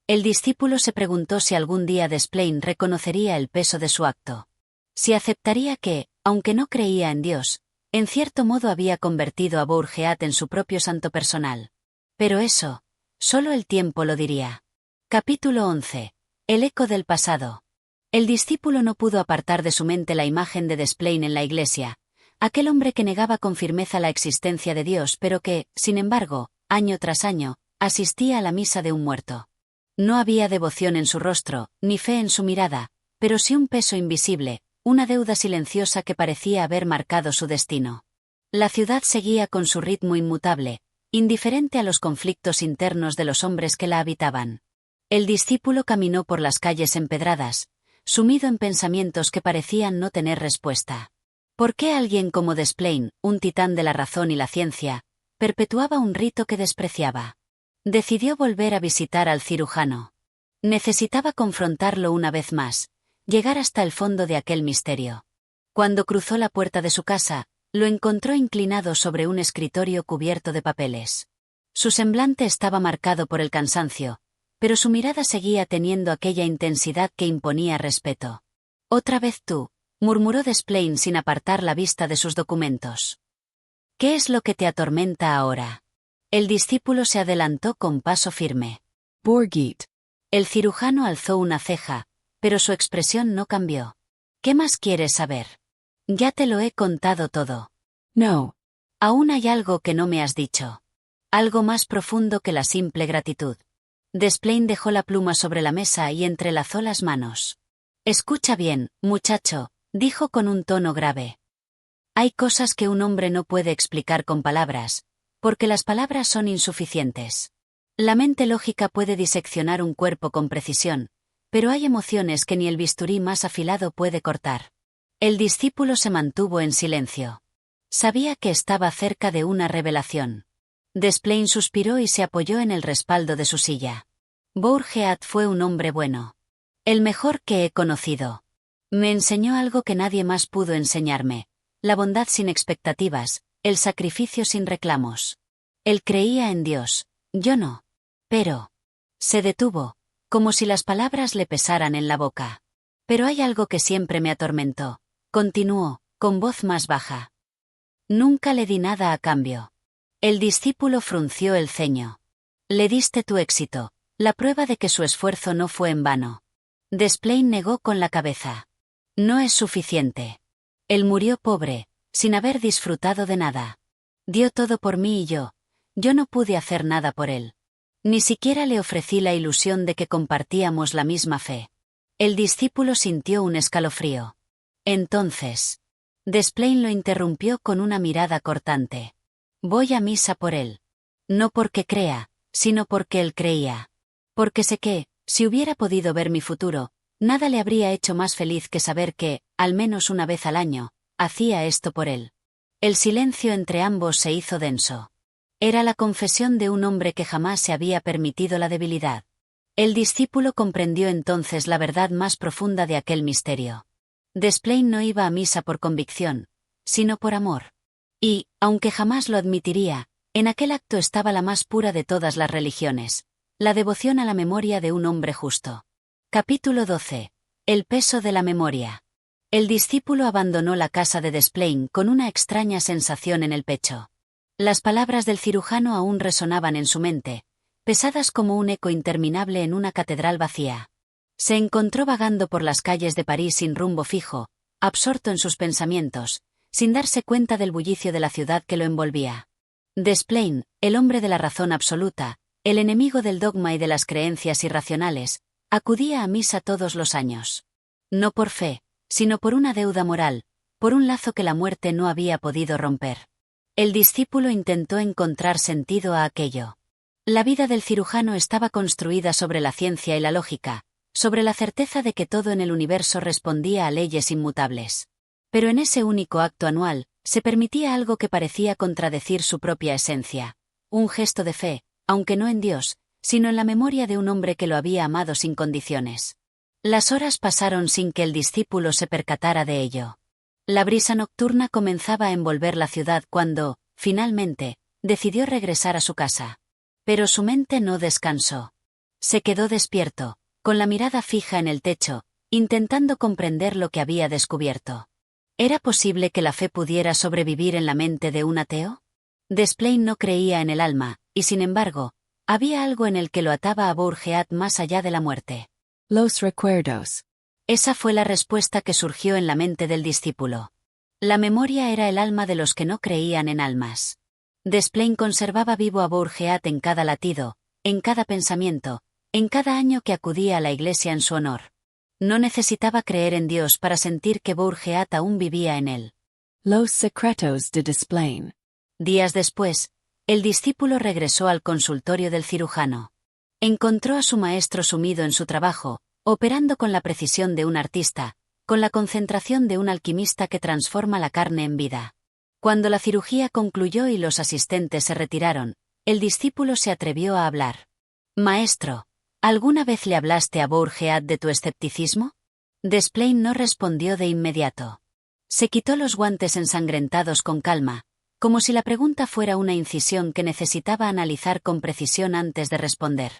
El discípulo se preguntó si algún día Desplain reconocería el peso de su acto. Si aceptaría que, aunque no creía en Dios, en cierto modo había convertido a Bourgeat en su propio santo personal. Pero eso, solo el tiempo lo diría. Capítulo 11. El eco del pasado. El discípulo no pudo apartar de su mente la imagen de Desplain en la iglesia, aquel hombre que negaba con firmeza la existencia de Dios pero que, sin embargo, año tras año, asistía a la misa de un muerto. No había devoción en su rostro, ni fe en su mirada, pero sí un peso invisible, una deuda silenciosa que parecía haber marcado su destino. La ciudad seguía con su ritmo inmutable, indiferente a los conflictos internos de los hombres que la habitaban. El discípulo caminó por las calles empedradas, sumido en pensamientos que parecían no tener respuesta. ¿Por qué alguien como Desplain, un titán de la razón y la ciencia, perpetuaba un rito que despreciaba? Decidió volver a visitar al cirujano. Necesitaba confrontarlo una vez más, llegar hasta el fondo de aquel misterio. Cuando cruzó la puerta de su casa, lo encontró inclinado sobre un escritorio cubierto de papeles. Su semblante estaba marcado por el cansancio, pero su mirada seguía teniendo aquella intensidad que imponía respeto. «Otra vez tú», murmuró Desplain sin apartar la vista de sus documentos. «¿Qué es lo que te atormenta ahora?» El discípulo se adelantó con paso firme.
Bourgeat.
El cirujano alzó una ceja, pero su expresión no cambió. «¿Qué más quieres saber?» «Ya te lo he contado todo».
No.
«Aún hay algo que no me has dicho. Algo más profundo que la simple gratitud». Desplain dejó la pluma sobre la mesa y entrelazó las manos. «Escucha bien, muchacho», dijo con un tono grave. «Hay cosas que un hombre no puede explicar con palabras, porque las palabras son insuficientes. La mente lógica puede diseccionar un cuerpo con precisión, pero hay emociones que ni el bisturí más afilado puede cortar». El discípulo se mantuvo en silencio. Sabía que estaba cerca de una revelación. Desplain suspiró y se apoyó en el respaldo de su silla. «Bourgeat fue un hombre bueno. El mejor que he conocido. Me enseñó algo que nadie más pudo enseñarme, la bondad sin expectativas, el sacrificio sin reclamos. Él creía en Dios, yo no. Pero...» Se detuvo, como si las palabras le pesaran en la boca. «Pero hay algo que siempre me atormentó», continuó, con voz más baja. «Nunca le di nada a cambio». El discípulo frunció el ceño. «Le diste tu éxito, la prueba de que su esfuerzo no fue en vano». Desplain negó con la cabeza. «No es suficiente. Él murió pobre, sin haber disfrutado de nada. Dio todo por mí y yo no pude hacer nada por él. Ni siquiera le ofrecí la ilusión de que compartíamos la misma fe». El discípulo sintió un escalofrío. «Entonces...» Desplain lo interrumpió con una mirada cortante. «Voy a misa por él. No porque crea, sino porque él creía. Porque sé que, si hubiera podido ver mi futuro, nada le habría hecho más feliz que saber que, al menos una vez al año, hacía esto por él». El silencio entre ambos se hizo denso. Era la confesión de un hombre que jamás se había permitido la debilidad. El discípulo comprendió entonces la verdad más profunda de aquel misterio. Desplain no iba a misa por convicción, sino por amor. Y, aunque jamás lo admitiría, en aquel acto estaba la más pura de todas las religiones, la devoción a la memoria de un hombre justo. Capítulo 12. El peso de la memoria. El discípulo abandonó la casa de Desplain con una extraña sensación en el pecho. Las palabras del cirujano aún resonaban en su mente, pesadas como un eco interminable en una catedral vacía. Se encontró vagando por las calles de París sin rumbo fijo, absorto en sus pensamientos, sin darse cuenta del bullicio de la ciudad que lo envolvía. Desplain, el hombre de la razón absoluta, el enemigo del dogma y de las creencias irracionales, acudía a misa todos los años. No por fe, sino por una deuda moral, por un lazo que la muerte no había podido romper. El discípulo intentó encontrar sentido a aquello. La vida del cirujano estaba construida sobre la ciencia y la lógica, sobre la certeza de que todo en el universo respondía a leyes inmutables. Pero en ese único acto anual, Se permitía algo que parecía contradecir su propia esencia. Un gesto de fe, aunque no en Dios, sino en la memoria de un hombre que lo había amado sin condiciones. Las horas pasaron sin que el discípulo se percatara de ello. La brisa nocturna comenzaba a envolver la ciudad cuando, finalmente, decidió regresar a su casa. Pero su mente no descansó. Se quedó despierto, con la mirada fija en el techo, intentando comprender lo que había descubierto. ¿Era posible que la fe pudiera sobrevivir en la mente de un ateo? Desplain no creía en el alma, y sin embargo, había algo en el que lo ataba a Bourgeat más allá de la muerte.
Los recuerdos.
Esa fue la respuesta que surgió en la mente del discípulo. La memoria era el alma de los que no creían en almas. Desplain conservaba vivo a Bourgeat en cada latido, en cada pensamiento, en cada año que acudía a la iglesia en su honor. No necesitaba creer en Dios para sentir que Bourgeat aún vivía en él.
Los secretos de Desplain.
Días después, el discípulo regresó al consultorio del cirujano. Encontró a su maestro sumido en su trabajo, operando con la precisión de un artista, con la concentración de un alquimista que transforma la carne en vida. Cuando la cirugía concluyó y los asistentes se retiraron, el discípulo se atrevió a hablar. «Maestro, ¿alguna vez le hablaste a Bourgeat de tu escepticismo?» Desplain no respondió de inmediato. Se quitó los guantes ensangrentados con calma, como si la pregunta fuera una incisión que necesitaba analizar con precisión antes de responder.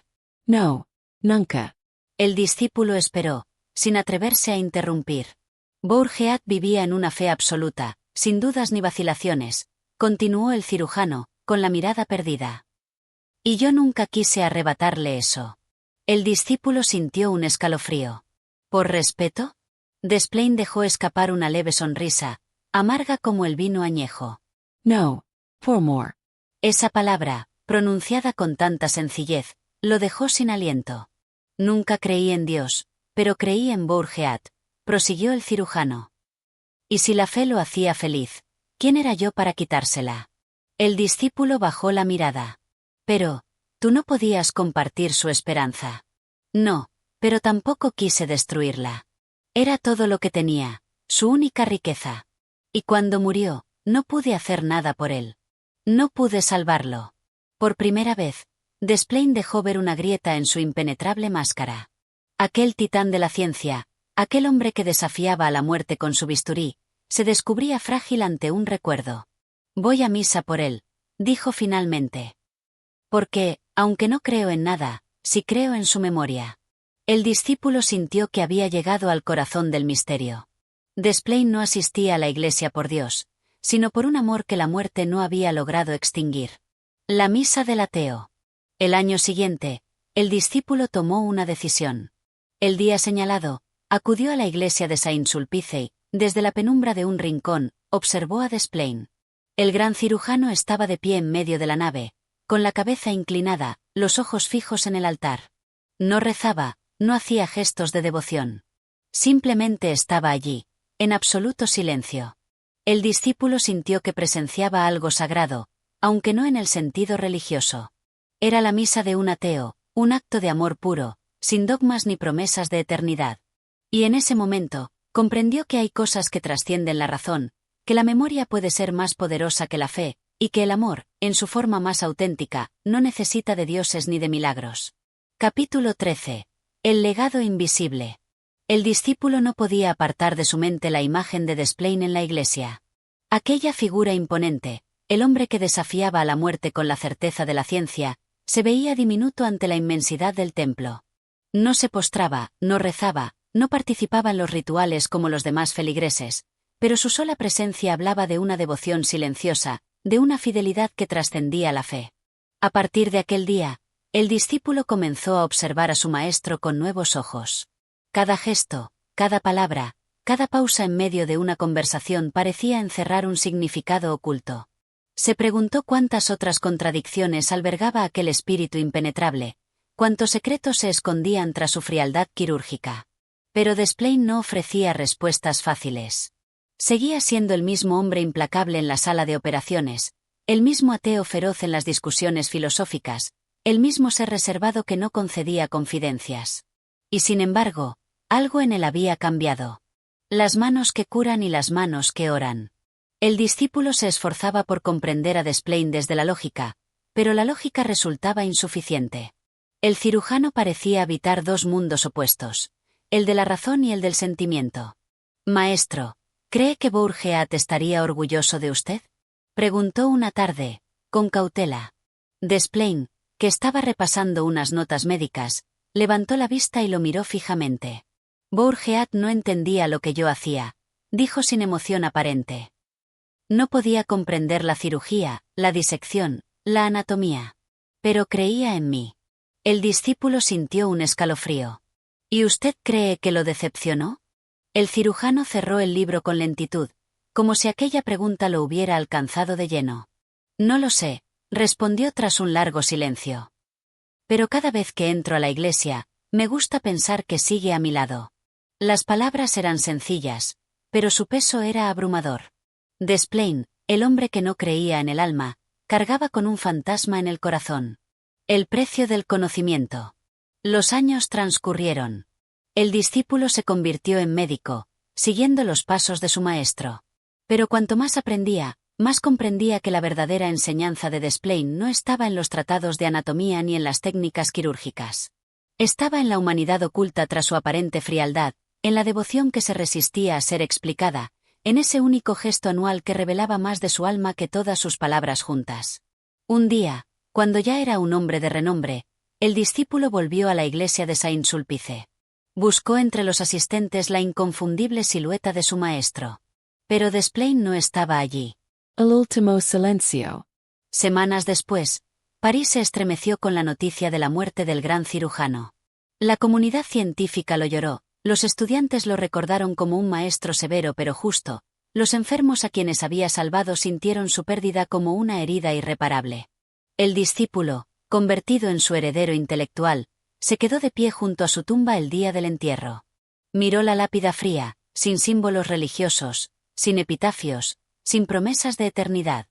No, nunca.
El discípulo esperó, sin atreverse a interrumpir. Bourgeat vivía en una fe absoluta, sin dudas ni vacilaciones, continuó el cirujano, con la mirada perdida. Y yo nunca quise arrebatarle eso. El discípulo sintió un escalofrío. ¿Por respeto? Desplain dejó escapar una leve sonrisa, amarga como el vino añejo.
No, for more.
Esa palabra, pronunciada con tanta sencillez, lo dejó sin aliento. Nunca creí en Dios, pero creí en Bourgeat, prosiguió el cirujano. Y si la fe lo hacía feliz, ¿quién era yo para quitársela? El discípulo bajó la mirada. Pero, tú no podías compartir su esperanza. No, pero tampoco quise destruirla. Era todo lo que tenía, su única riqueza. Y cuando murió, no pude hacer nada por él. No pude salvarlo. Por primera vez, Desplain dejó ver una grieta en su impenetrable máscara. Aquel titán de la ciencia, aquel hombre que desafiaba a la muerte con su bisturí, se descubría frágil ante un recuerdo. Voy a misa por él, dijo finalmente. Porque, aunque no creo en nada, sí creo en su memoria. El discípulo sintió que había llegado al corazón del misterio. Desplain no asistía a la iglesia por Dios, sino por un amor que la muerte no había logrado extinguir. La misa del ateo. El año siguiente, el discípulo tomó una decisión. El día señalado, acudió a la iglesia de Saint-Sulpice y, desde la penumbra de un rincón, observó a Desplain. El gran cirujano estaba de pie en medio de la nave, con la cabeza inclinada, los ojos fijos en el altar. No rezaba, no hacía gestos de devoción. Simplemente estaba allí, en absoluto silencio. El discípulo sintió que presenciaba algo sagrado, aunque no en el sentido religioso. Era la misa de un ateo, un acto de amor puro, sin dogmas ni promesas de eternidad. Y en ese momento, comprendió que hay cosas que trascienden la razón, que la memoria puede ser más poderosa que la fe, y que el amor, en su forma más auténtica, no necesita de dioses ni de milagros. Capítulo 13. El legado invisible. El discípulo no podía apartar de su mente la imagen de Desplain en la iglesia. Aquella figura imponente, el hombre que desafiaba a la muerte con la certeza de la ciencia, se veía diminuto ante la inmensidad del templo. No se postraba, no rezaba, no participaba en los rituales como los demás feligreses, pero su sola presencia hablaba de una devoción silenciosa, de una fidelidad que trascendía la fe. A partir de aquel día, el discípulo comenzó a observar a su maestro con nuevos ojos. Cada gesto, cada palabra, cada pausa en medio de una conversación parecía encerrar un significado oculto. Se preguntó cuántas otras contradicciones albergaba aquel espíritu impenetrable, cuántos secretos se escondían tras su frialdad quirúrgica. Pero Desplain no ofrecía respuestas fáciles. Seguía siendo el mismo hombre implacable en la sala de operaciones, el mismo ateo feroz en las discusiones filosóficas, el mismo ser reservado que no concedía confidencias. Y sin embargo, algo en él había cambiado. Las manos que curan y las manos que oran. El discípulo se esforzaba por comprender a Desplain desde la lógica, pero la lógica resultaba insuficiente. El cirujano parecía habitar dos mundos opuestos, el de la razón y el del sentimiento. Maestro, ¿cree que Bourgeat estaría orgulloso de usted? Preguntó una tarde, con cautela. Desplain, que estaba repasando unas notas médicas, levantó la vista y lo miró fijamente. Bourgeat no entendía lo que yo hacía, dijo sin emoción aparente. No podía comprender la cirugía, la disección, la anatomía. Pero creía en mí. El discípulo sintió un escalofrío. ¿Y usted cree que lo decepcionó? El cirujano cerró el libro con lentitud, como si aquella pregunta lo hubiera alcanzado de lleno. No lo sé, respondió tras un largo silencio. Pero cada vez que entro a la iglesia, me gusta pensar que sigue a mi lado. Las palabras eran sencillas, pero su peso era abrumador. Desplain, el hombre que no creía en el alma, cargaba con un fantasma en el corazón. El precio del conocimiento. Los años transcurrieron. El discípulo se convirtió en médico, siguiendo los pasos de su maestro. Pero cuanto más aprendía, más comprendía que la verdadera enseñanza de Desplain no estaba en los tratados de anatomía ni en las técnicas quirúrgicas. Estaba en la humanidad oculta tras su aparente frialdad, en la devoción que se resistía a ser explicada, en ese único gesto anual que revelaba más de su alma que todas sus palabras juntas. Un día, cuando ya era un hombre de renombre, el discípulo volvió a la iglesia de Saint-Sulpice. Buscó entre los asistentes la inconfundible silueta de su maestro. Pero Desplain no estaba allí.
El último silencio.
Semanas después, París se estremeció con la noticia de la muerte del gran cirujano. La comunidad científica lo lloró, los estudiantes lo recordaron como un maestro severo pero justo, los enfermos a quienes había salvado sintieron su pérdida como una herida irreparable. El discípulo, convertido en su heredero intelectual, se quedó de pie junto a su tumba el día del entierro. Miró la lápida fría, sin símbolos religiosos, sin epitafios, sin promesas de eternidad.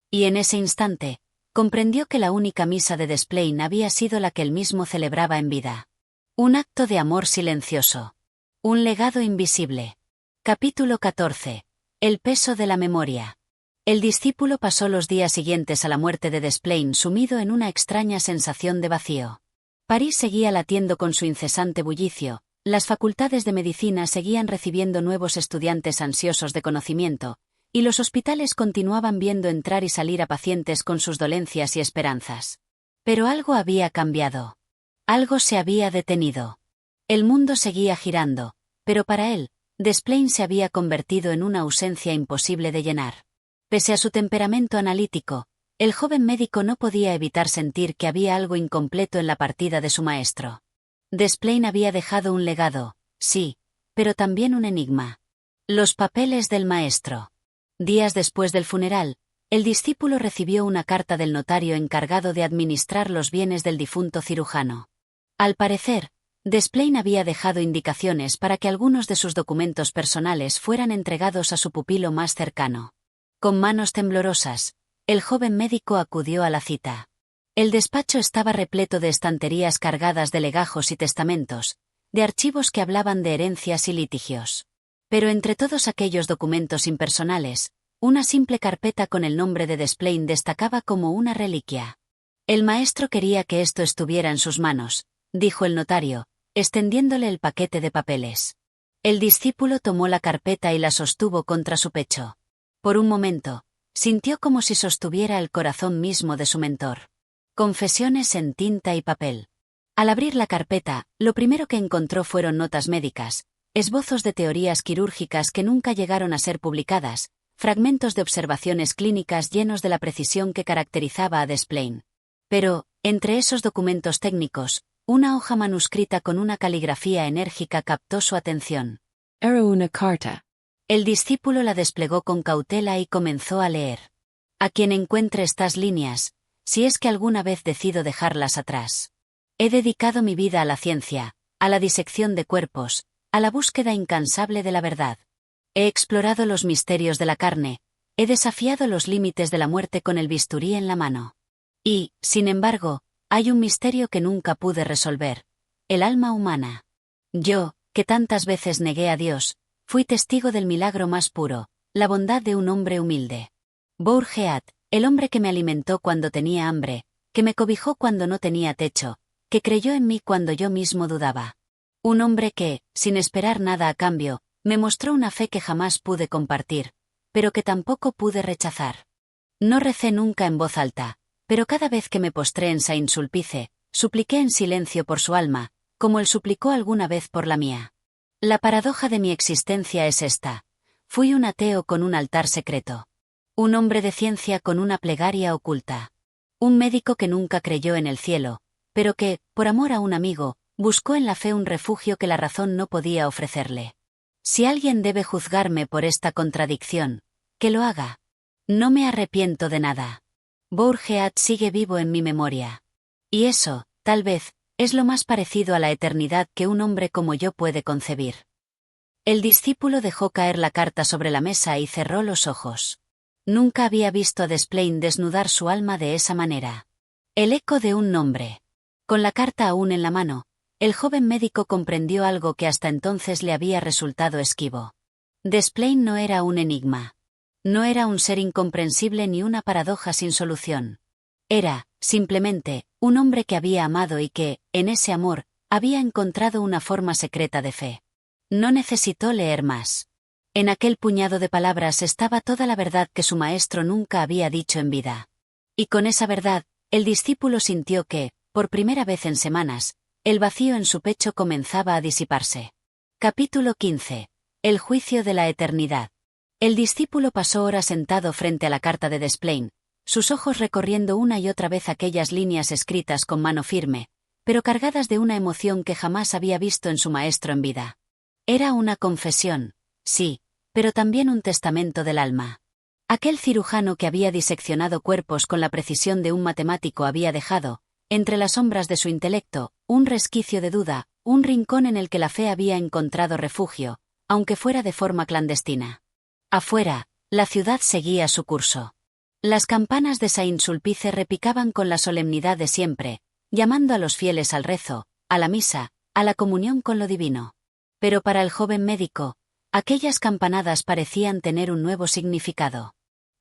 Y en ese instante, comprendió que la única misa de Desplain había sido la que él mismo celebraba en vida. Un acto de amor silencioso. Un legado invisible. Capítulo 14. El peso de la memoria. El discípulo pasó los días siguientes a la muerte de Desplain sumido en una extraña sensación de vacío. París seguía latiendo con su incesante bullicio, las facultades de medicina seguían recibiendo nuevos estudiantes ansiosos de conocimiento, y los hospitales continuaban viendo entrar y salir a pacientes con sus dolencias y esperanzas. Pero algo había cambiado. Algo se había detenido. El mundo seguía girando, pero para él, Desplain se había convertido en una ausencia imposible de llenar. Pese a su temperamento analítico, el joven médico no podía evitar sentir que había algo incompleto en la partida de su maestro. Desplain había dejado un legado, sí, pero también un enigma. Los papeles del maestro. Días después del funeral, el discípulo recibió una carta del notario encargado de administrar los bienes del difunto cirujano. Al parecer, Desplain había dejado indicaciones para que algunos de sus documentos personales fueran entregados a su pupilo más cercano. Con manos temblorosas, el joven médico acudió a la cita. El despacho estaba repleto de estanterías cargadas de legajos y testamentos, de archivos que hablaban de herencias y litigios. Pero entre todos aquellos documentos impersonales, una simple carpeta con el nombre de Desplain destacaba como una reliquia. El maestro quería que esto estuviera en sus manos, dijo el notario, extendiéndole el paquete de papeles. El discípulo tomó la carpeta y la sostuvo contra su pecho. Por un momento, sintió como si sostuviera el corazón mismo de su mentor. Confesiones en tinta y papel. Al abrir la carpeta, lo primero que encontró fueron notas médicas, esbozos de teorías quirúrgicas que nunca llegaron a ser publicadas, fragmentos de observaciones clínicas llenos de la precisión que caracterizaba a Desplain. Pero, entre esos documentos técnicos, una hoja manuscrita con una caligrafía enérgica captó su atención.
Era una carta.
El discípulo la desplegó con cautela y comenzó a leer. A quien encuentre estas líneas, si es que alguna vez decido dejarlas atrás. He dedicado mi vida a la ciencia, a la disección de cuerpos, a la búsqueda incansable de la verdad. He explorado los misterios de la carne, he desafiado los límites de la muerte con el bisturí en la mano. Y, sin embargo, hay un misterio que nunca pude resolver: el alma humana. Yo, que tantas veces negué a Dios, fui testigo del milagro más puro, la bondad de un hombre humilde. Bourgeat, el hombre que me alimentó cuando tenía hambre, que me cobijó cuando no tenía techo, que creyó en mí cuando yo mismo dudaba. Un hombre que, sin esperar nada a cambio, me mostró una fe que jamás pude compartir, pero que tampoco pude rechazar. No recé nunca en voz alta, pero cada vez que me postré en Saint-Sulpice, supliqué en silencio por su alma, como él suplicó alguna vez por la mía. La paradoja de mi existencia es esta. Fui un ateo con un altar secreto. Un hombre de ciencia con una plegaria oculta. Un médico que nunca creyó en el cielo, pero que, por amor a un amigo, buscó en la fe un refugio que la razón no podía ofrecerle. Si alguien debe juzgarme por esta contradicción, que lo haga. No me arrepiento de nada. Bourgeat sigue vivo en mi memoria. Y eso, tal vez, es lo más parecido a la eternidad que un hombre como yo puede concebir. El discípulo dejó caer la carta sobre la mesa y cerró los ojos. Nunca había visto a Desplain desnudar su alma de esa manera. El eco de un nombre. Con la carta aún en la mano, el joven médico comprendió algo que hasta entonces le había resultado esquivo. Desplain no era un enigma. No era un ser incomprensible ni una paradoja sin solución. Era, simplemente, un hombre que había amado y que, en ese amor, había encontrado una forma secreta de fe. No necesitó leer más. En aquel puñado de palabras estaba toda la verdad que su maestro nunca había dicho en vida. Y con esa verdad, el discípulo sintió que, por primera vez en semanas, el vacío en su pecho comenzaba a disiparse. Capítulo 15. El juicio de la eternidad. El discípulo pasó horas sentado frente a la carta de Desplain, sus ojos recorriendo una y otra vez aquellas líneas escritas con mano firme, pero cargadas de una emoción que jamás había visto en su maestro en vida. Era una confesión, sí, pero también un testamento del alma. Aquel cirujano que había diseccionado cuerpos con la precisión de un matemático había dejado, entre las sombras de su intelecto, un resquicio de duda, un rincón en el que la fe había encontrado refugio, aunque fuera de forma clandestina. Afuera, la ciudad seguía su curso. Las campanas de Saint-Sulpice repicaban con la solemnidad de siempre, llamando a los fieles al rezo, a la misa, a la comunión con lo divino. Pero para el joven médico, aquellas campanadas parecían tener un nuevo significado.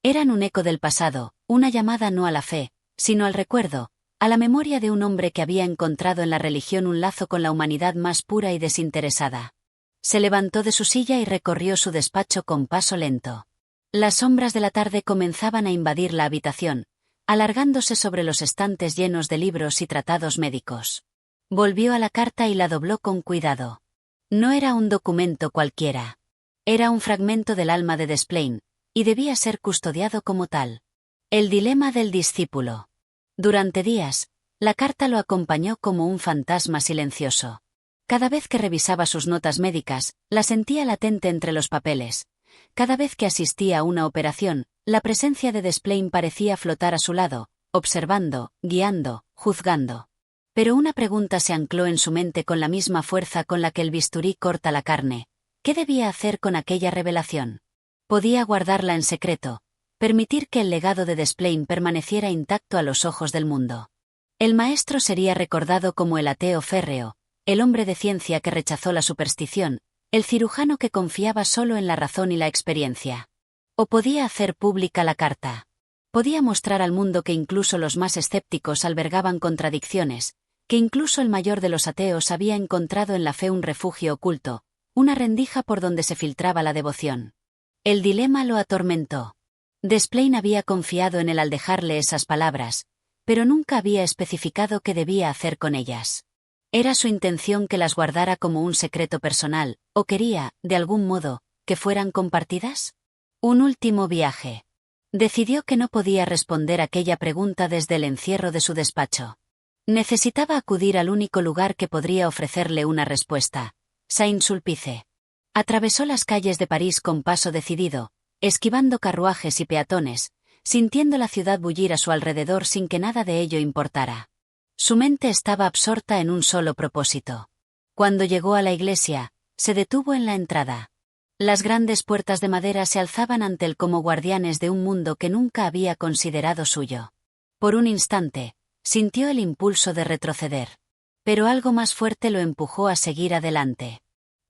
Eran un eco del pasado, una llamada no a la fe, sino al recuerdo, a la memoria de un hombre que había encontrado en la religión un lazo con la humanidad más pura y desinteresada. Se levantó de su silla y recorrió su despacho con paso lento. Las sombras de la tarde comenzaban a invadir la habitación, alargándose sobre los estantes llenos de libros y tratados médicos. Volvió a la carta y la dobló con cuidado. No era un documento cualquiera. Era un fragmento del alma de Desplain, y debía ser custodiado como tal. El dilema del discípulo. Durante días, la carta lo acompañó como un fantasma silencioso. Cada vez que revisaba sus notas médicas, la sentía latente entre los papeles. Cada vez que asistía a una operación, la presencia de Desplain parecía flotar a su lado, observando, guiando, juzgando. Pero una pregunta se ancló en su mente con la misma fuerza con la que el bisturí corta la carne. ¿Qué debía hacer con aquella revelación? Podía guardarla en secreto, permitir que el legado de Desplain permaneciera intacto a los ojos del mundo. El maestro sería recordado como el ateo férreo, el hombre de ciencia que rechazó la superstición, el cirujano que confiaba solo en la razón y la experiencia. O podía hacer pública la carta. Podía mostrar al mundo que incluso los más escépticos albergaban contradicciones, que incluso el mayor de los ateos había encontrado en la fe un refugio oculto, una rendija por donde se filtraba la devoción. El dilema lo atormentó. Desplain había confiado en él al dejarle esas palabras, pero nunca había especificado qué debía hacer con ellas. ¿Era su intención que las guardara como un secreto personal, o quería, de algún modo, que fueran compartidas? Un último viaje. Decidió que no podía responder aquella pregunta desde el encierro de su despacho. Necesitaba acudir al único lugar que podría ofrecerle una respuesta: Saint-Sulpice. Atravesó las calles de París con paso decidido, esquivando carruajes y peatones, sintiendo la ciudad bullir a su alrededor sin que nada de ello importara. Su mente estaba absorta en un solo propósito. Cuando llegó a la iglesia, se detuvo en la entrada. Las grandes puertas de madera se alzaban ante él como guardianes de un mundo que nunca había considerado suyo. Por un instante, sintió el impulso de retroceder. Pero algo más fuerte lo empujó a seguir adelante.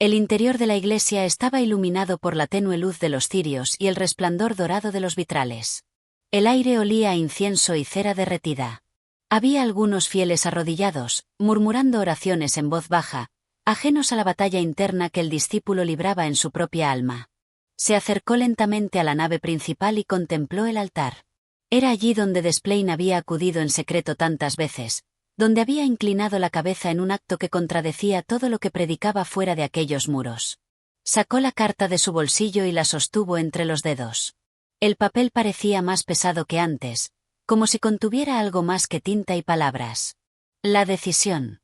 El interior de la iglesia estaba iluminado por la tenue luz de los cirios y el resplandor dorado de los vitrales. El aire olía a incienso y cera derretida. Había algunos fieles arrodillados, murmurando oraciones en voz baja, ajenos a la batalla interna que el discípulo libraba en su propia alma. Se acercó lentamente a la nave principal y contempló el altar. Era allí donde Desplain había acudido en secreto tantas veces, donde había inclinado la cabeza en un acto que contradecía todo lo que predicaba fuera de aquellos muros. Sacó la carta de su bolsillo y la sostuvo entre los dedos. El papel parecía más pesado que antes, como si contuviera algo más que tinta y palabras. La decisión.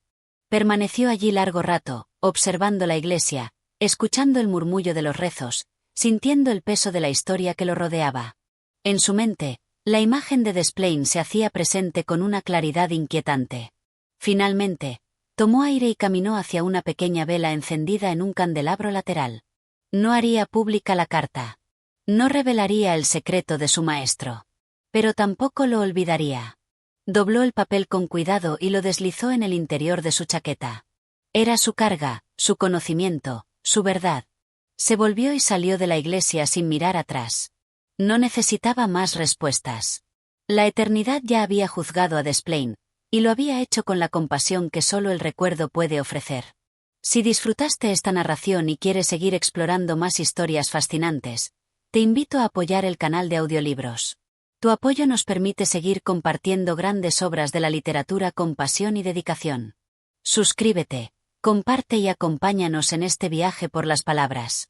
Permaneció allí largo rato, observando la iglesia, escuchando el murmullo de los rezos, sintiendo el peso de la historia que lo rodeaba. En su mente, la imagen de Desplain se hacía presente con una claridad inquietante. Finalmente, tomó aire y caminó hacia una pequeña vela encendida en un candelabro lateral. No haría pública la carta. No revelaría el secreto de su maestro. Pero tampoco lo olvidaría. Dobló el papel con cuidado y lo deslizó en el interior de su chaqueta. Era su carga, su conocimiento, su verdad. Se volvió y salió de la iglesia sin mirar atrás. No necesitaba más respuestas. La eternidad ya había juzgado a Desplain, y lo había hecho con la compasión que solo el recuerdo puede ofrecer. Si disfrutaste esta narración y quieres seguir explorando más historias fascinantes, te invito a apoyar el canal de audiolibros. Tu apoyo nos permite seguir compartiendo grandes obras de la literatura con pasión y dedicación. Suscríbete, comparte y acompáñanos en este viaje por las palabras.